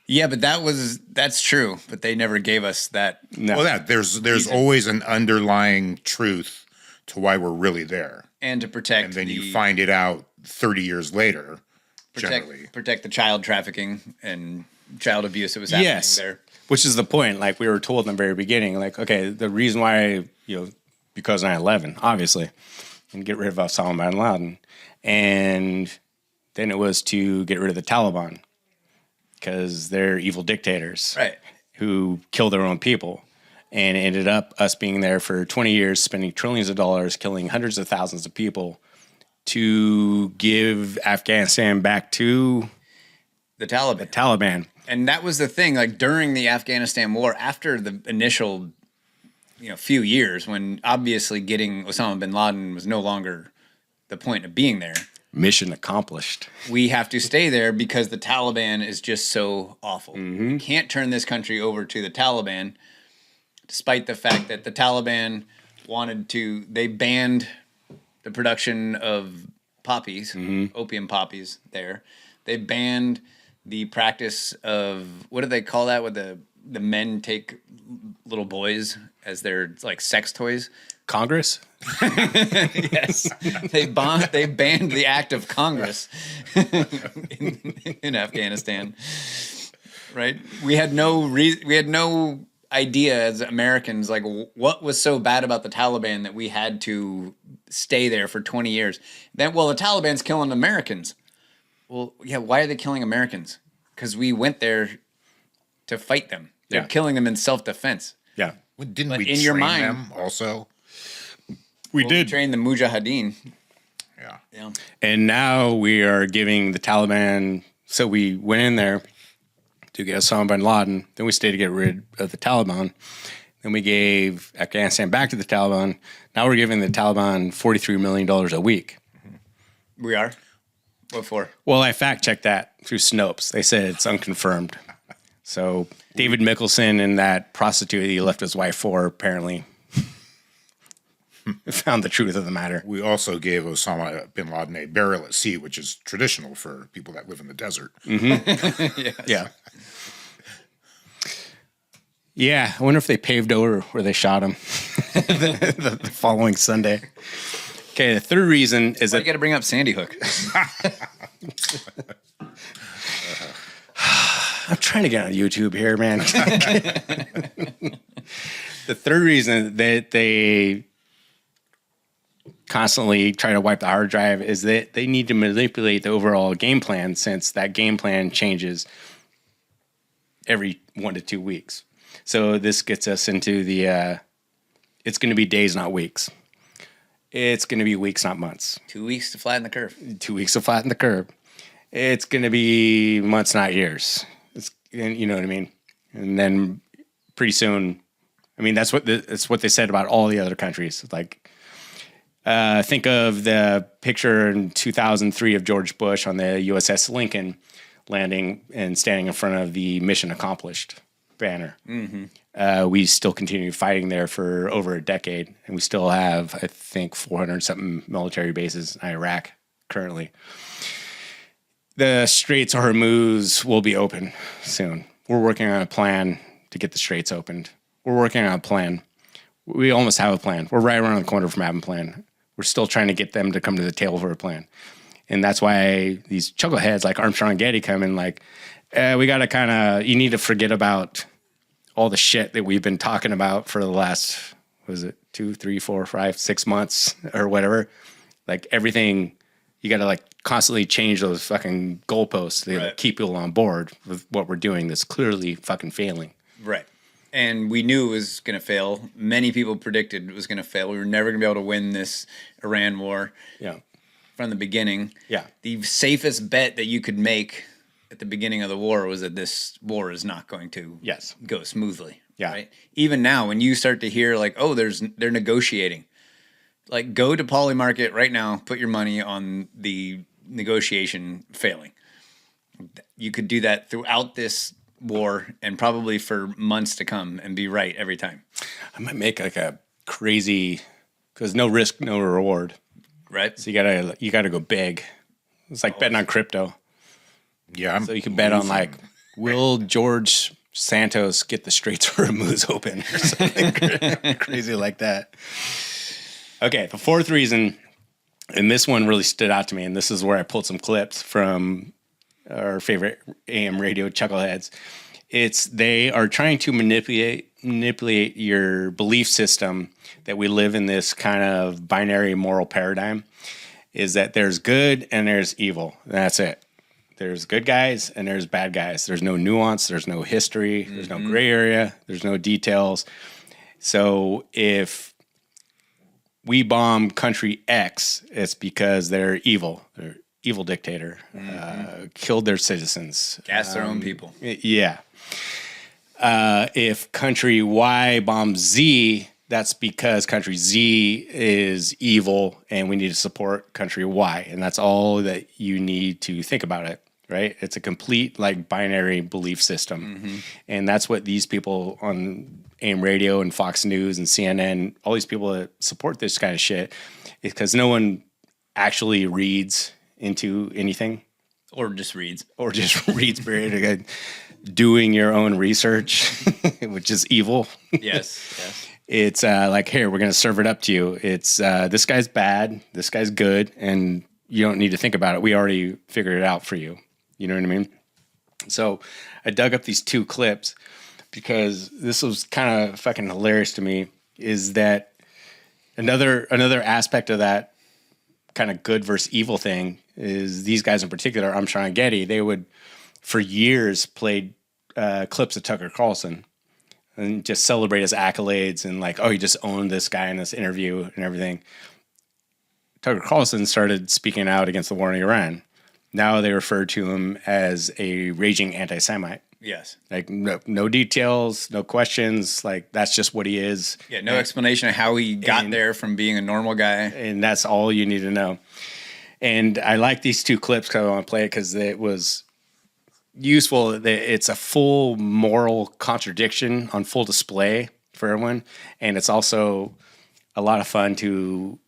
Yeah, but that's true. But they never gave us that. No. Well, there's always an underlying truth to why we're really there, and to protect. And then you find it out 30 years later. Protect the child trafficking and child abuse that was happening there. Which is the point. Like we were told in the very beginning, like, okay, the reason why, because 9/11, obviously, and get rid of Osama bin Laden. And then it was to get rid of the Taliban because they're evil dictators. Right. Who kill their own people. And it ended up us being there for 20 years, spending trillions of dollars, killing hundreds of thousands of people to give Afghanistan back to the Taliban. And that was the thing, like during the Afghanistan war, after the initial, few years when obviously getting Osama bin Laden was no longer the point of being there. Mission accomplished. We have to stay there because the Taliban is just so awful. Mm-hmm. We can't turn this country over to the Taliban, despite the fact that the Taliban they banned the production of poppies, opium poppies there. They banned the practice of, what do they call that, where the men take little boys as their like sex toys? Congress? Yes. They banned the act of Congress in Afghanistan. Right? We had no idea as Americans, like what was so bad about the Taliban that we had to stay there for 20 years. Then, the Taliban's killing Americans. Well, yeah, why are they killing Americans? Because we went there to fight them. They're killing them in self-defense. Yeah. Didn't we train them also? We did. Train the Mujahideen. Yeah. And now we are giving the Taliban, so we went in there to get Osama bin Laden. Then we stayed to get rid of the Taliban. Then we gave Afghanistan back to the Taliban. Now we're giving the Taliban $43 million a week. We are? What for? Well, I fact-checked that through Snopes. They said it's unconfirmed. So David Mickelson and that prostitute he left his wife for apparently found the truth of the matter. We also gave Osama bin Laden a burial at sea, which is traditional for people that live in the desert. Mm-hmm. Yes. Yeah. Yeah, I wonder if they paved over where they shot him the following Sunday. Okay, the third reason is that you got to bring up Sandy Hook. I'm trying to get on YouTube here, man. The third reason that they constantly try to wipe the hard drive is that they need to manipulate the overall game plan, since that game plan changes every 1 to 2 weeks. So this gets us into the, it's going to be days, not weeks. It's going to be weeks, not months. 2 weeks to flatten the curve. 2 weeks to flatten the curve. It's going to be months, not years. You know what I mean? And then pretty soon, I mean, that's what they said about all the other countries. Like, think of the picture in 2003 of George Bush on the USS Lincoln landing and standing in front of the mission accomplished banner. Mm-hmm. We still continue fighting there for over a decade, and we still have, I think, 400-something military bases in Iraq currently. The Straits of Hormuz will be open soon. We're working on a plan to get the Straits opened. We're working on a plan. We almost have a plan. We're right around the corner from having a plan. We're still trying to get them to come to the table for a plan. And that's why these chuckleheads like Armstrong and Getty come in like, we got to you need to forget about all the shit that we've been talking about for the last, 2, 3, 4, 5, 6 months or whatever. Like everything, you got to constantly change those fucking goalposts to keep people on board with what we're doing that's clearly fucking failing. Right. And we knew it was going to fail. Many people predicted it was going to fail. We were never going to be able to win this Iran war. Yeah. From the beginning. Yeah. The safest bet that you could make at the beginning of the war was that this war is not going to go smoothly. Yeah. Right? Even now, when you start to hear they're negotiating. Like, go to Poly Market right now, put your money on the negotiation failing. You could do that throughout this war and probably for months to come and be right every time. I might make like a crazy, because no risk, no reward. Right. So you gotta go big. It's like betting on crypto. Yeah. So you can bet on like, will George Santos get the Straits of Hormuz open or something crazy like that. Okay, the fourth reason, and this one really stood out to me, and this is where I pulled some clips from our favorite AM radio chuckleheads. It's they are trying to manipulate your belief system that we live in this kind of binary moral paradigm, is that there's good and there's evil. That's it. There's good guys and there's bad guys. There's no nuance. There's no history. There's no gray area. There's no details. So if we bomb country X, it's because they're evil. They're evil dictator, killed their citizens. Gas their own people. Yeah. If country Y bombs Z, that's because country Z is evil and we need to support country Y. And that's all that you need to think about it, right? It's a complete like binary belief system. And that's what these people on AM radio and Fox News and CNN, all these people that support this kind of shit, is because no one actually reads into anything. Or just reads. Or just reads, period. Doing your own research, which is evil. Yes. It's like, here, we're going to serve it up to you. It's this guy's bad, this guy's good, and you don't need to think about it. We already figured it out for you. You know what I mean? So I dug up these two clips because this was kind of fucking hilarious to me, is that another aspect of that kind of good versus evil thing is these guys in particular, Armstrong and Getty, they would, for years, played clips of Tucker Carlson and just celebrate his accolades and like, oh, he just owned this guy in this interview and everything. Tucker Carlson started speaking out against the war in Iran. Now they refer to him as a raging anti-Semite. Yes. Like no details, no questions. Like that's just what he is. Yeah, no explanation of how he got there from being a normal guy. And that's all you need to know. And I like these two clips because I want to play it because it was useful. It's a full moral contradiction on full display for everyone. And it's also a lot of fun to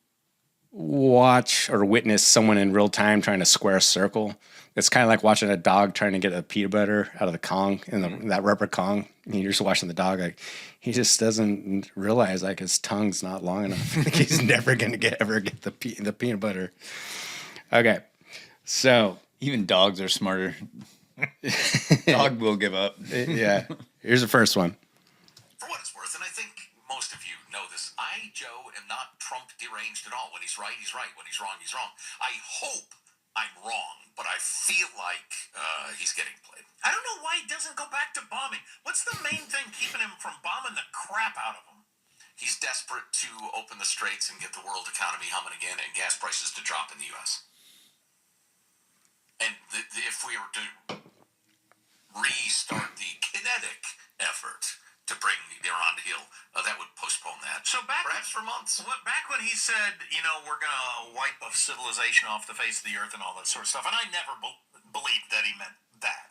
watch or witness someone in real time trying to square a circle. It's kind of like watching a dog trying to get a peanut butter out of the Kong in that rubber Kong. And you're just watching the dog, like he just doesn't realize like his tongue's not long enough. Like, he's never gonna ever get the peanut butter. Okay, so even dogs are smarter. Dog will give up. Yeah. Here's the first one. For what it's worth, and I think most of you know this, I, Joe, am not Trump deranged at all. When he's right, he's right. When he's wrong, he's wrong. I hope I'm wrong, but I feel like he's getting played. I don't know why he doesn't go back to bombing. What's the main thing keeping him from bombing the crap out of him? He's desperate to open the straits and get the world economy humming again and gas prices to drop in the U.S. And if we were to restart the kinetic effort to bring Iran to heel, that would postpone that. So perhaps for months. Back when he said, we're going to wipe off civilization off the face of the earth and all that sort of stuff, and I never believed that he meant that.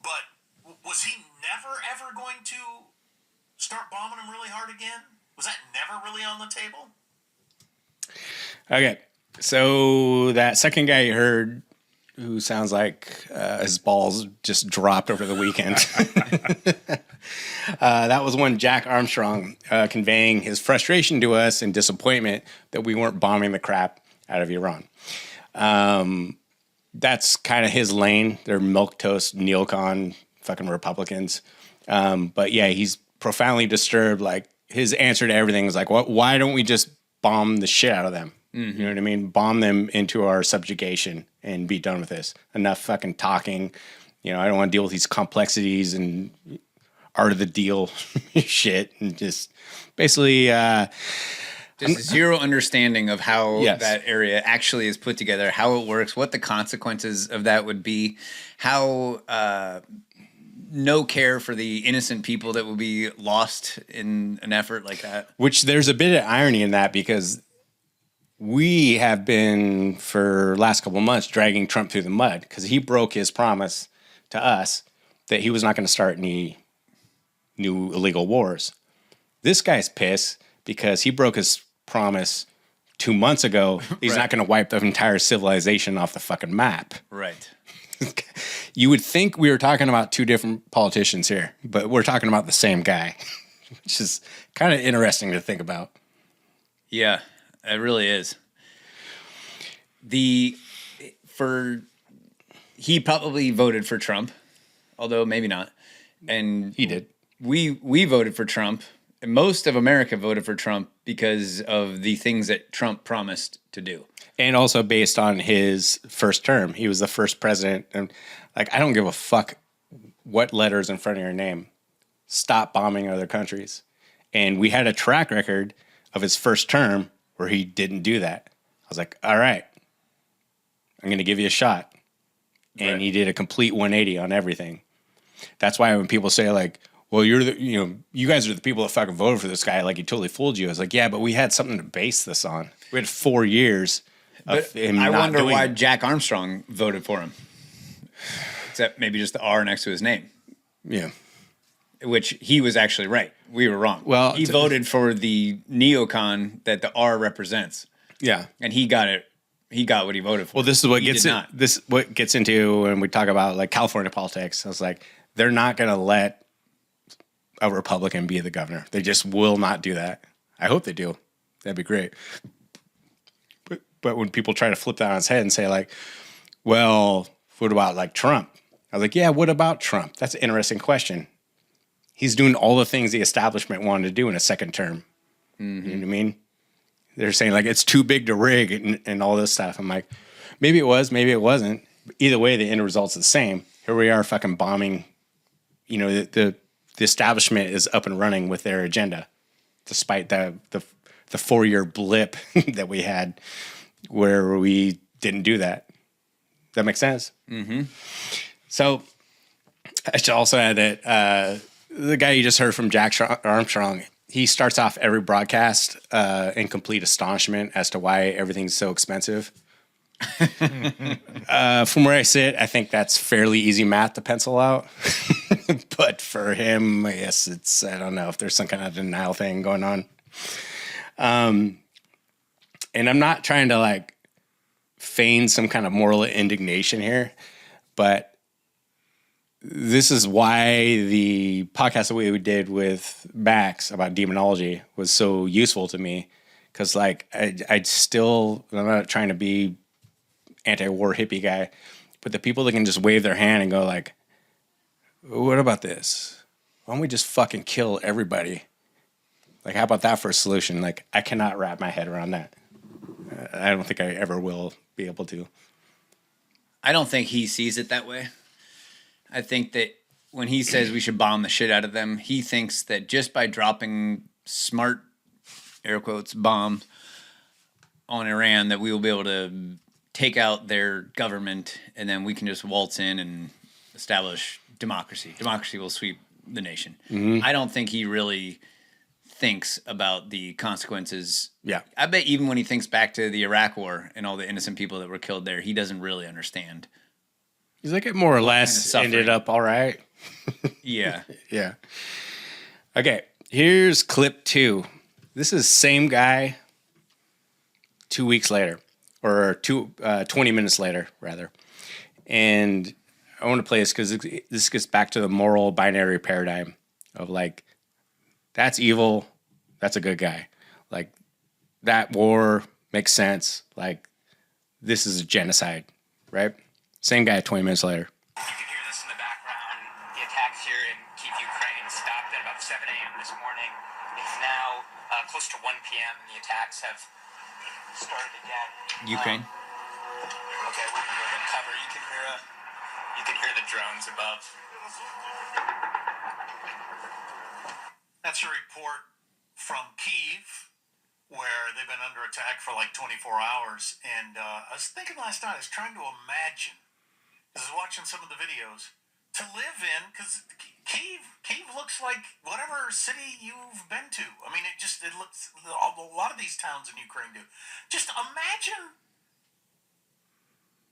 But was he never, ever going to start bombing them really hard again? Was that never really on the table? Okay, so that second guy you heard, who sounds like his balls just dropped over the weekend. That was one Jack Armstrong conveying his frustration to us and disappointment that we weren't bombing the crap out of Iran. That's kind of his lane. They're milquetoast, neocon, fucking Republicans. But yeah, he's profoundly disturbed. Like his answer to everything is like, why don't we just bomb the shit out of them? You know what I mean? Bomb them into our subjugation and be done with this. Enough fucking talking. I don't want to deal with these complexities and art of the deal shit. And just basically... just zero understanding of how that area actually is put together, how it works, what the consequences of that would be, how no care for the innocent people that will be lost in an effort like that. Which there's a bit of irony in that because... we have been for last couple of months dragging Trump through the mud because he broke his promise to us that he was not going to start any new illegal wars. This guy's pissed because he broke his promise 2 months ago. He's not going to wipe the entire civilization off the fucking map. Right. You would think we were talking about two different politicians here, but we're talking about the same guy, which is kind of interesting to think about. Yeah, it really is. He probably voted for Trump, although maybe not. And he did. We voted for Trump. And most of America voted for Trump because of the things that Trump promised to do. And also based on his first term. He was the first president. And like, I don't give a fuck what letter's in front of your name. Stop bombing other countries. And we had a track record of his first term where he didn't do that. I was like, all right, I'm going to give you a shot. And he did a complete 180 on everything. That's why when people say like, well, you guys are the people that fucking voted for this guy. Like, he totally fooled you. I was like, yeah, but we had something to base this on. We had 4 years of him I not wonder doing why it. Jack Armstrong voted for him. Except maybe just the R next to his name. Yeah. Which he was actually right. We were wrong. Well, he voted for the neocon that the R represents. Yeah. And he got it. He got what he voted for. Well, this is what He gets did it. not. This what gets into when we talk about like California politics. I was like, they're not going to let a Republican be the governor. They just will not do that. I hope they do. That'd be great. But when people try to flip that on its head and say like, well, what about like Trump? I was like, yeah, what about Trump? That's an interesting question. He's doing all the things the establishment wanted to do in a second term. Mm-hmm. You know what I mean? They're saying like, it's too big to rig and all this stuff. I'm like, maybe it was, maybe it wasn't. Either way, the end result's the same. Here we are fucking bombing. You know, the establishment is up and running with their agenda, despite the 4-year blip that we had where we didn't do that. Does that make sense? Mm-hmm. So I should also add that the guy you just heard from, Jack Armstrong, he starts off every broadcast in complete astonishment as to why everything's so expensive. From where I sit, I think that's fairly easy math to pencil out. But for him, I guess I don't know if there's some kind of denial thing going on. And I'm not trying to like feign some kind of moral indignation here, but this is why the podcast that we did with Max about demonology was so useful to me. Cause like, I'm not trying to be anti-war hippie guy, but the people that can just wave their hand and go like, what about this? Why don't we just fucking kill everybody? Like, how about that for a solution? Like, I cannot wrap my head around that. I don't think I ever will be able to. I don't think he sees it that way. I think that when he says we should bomb the shit out of them, he thinks that just by dropping smart, air quotes, bombs on Iran, that we will be able to take out their government, and then we can just waltz in and establish democracy. Democracy will sweep the nation. Mm-hmm. I don't think he really thinks about the consequences. Yeah. I bet even when he thinks back to the Iraq War and all the innocent people that were killed there, he doesn't really understand. He's like, it more or less ended up all right. Yeah. Yeah. Okay, here's clip 2. This is same guy 2 weeks later, or 20 minutes later, rather. And I want to play this because this gets back to the moral binary paradigm of like, that's evil, that's a good guy. Like, that war makes sense. Like, this is a genocide, right? Same guy 20 minutes later. You can hear this in the background. The attacks here in Kyiv, Ukraine stopped at about 7 a.m. this morning. It's now close to 1 p.m. and the attacks have started again. Ukraine? Okay, we're going to cover. You can hear the drones above. That's a report from Kyiv, where they've been under attack for like 24 hours. And I was thinking last night, I was trying to imagine, as I was watching some of the videos, to live in, because Kyiv looks like whatever city you've been to. I mean, it looks, a lot of these towns in Ukraine do. Just imagine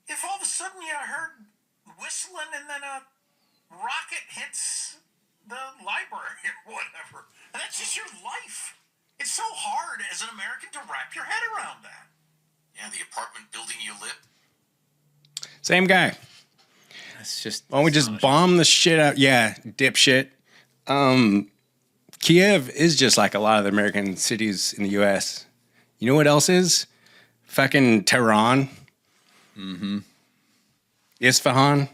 if all of a sudden you heard whistling and then a rocket hits the library or whatever. And that's just your life. It's so hard as an American to wrap your head around that. Yeah, the apartment building you live. Same guy. That's just. Why don't we just bomb the shit out? Yeah, dipshit. Kiev is just like a lot of the American cities in the U.S. You know what else is? Fucking Tehran. Mm-hmm. Isfahan.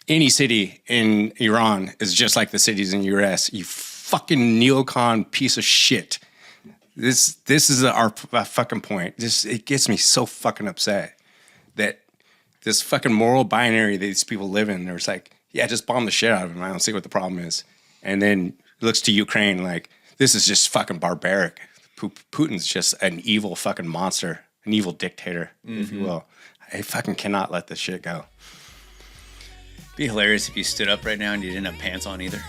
Any city in Iran is just like the cities in the U.S. You fucking neocon piece of shit. This is our fucking point. It gets me so fucking upset that this fucking moral binary that these people live in, there's like, yeah, just bomb the shit out of them. I don't see what the problem is. And then looks to Ukraine like, this is just fucking barbaric. Putin's just an evil fucking monster, an evil dictator, if you will. I fucking cannot let this shit go. Be hilarious if you stood up right now and you didn't have pants on either.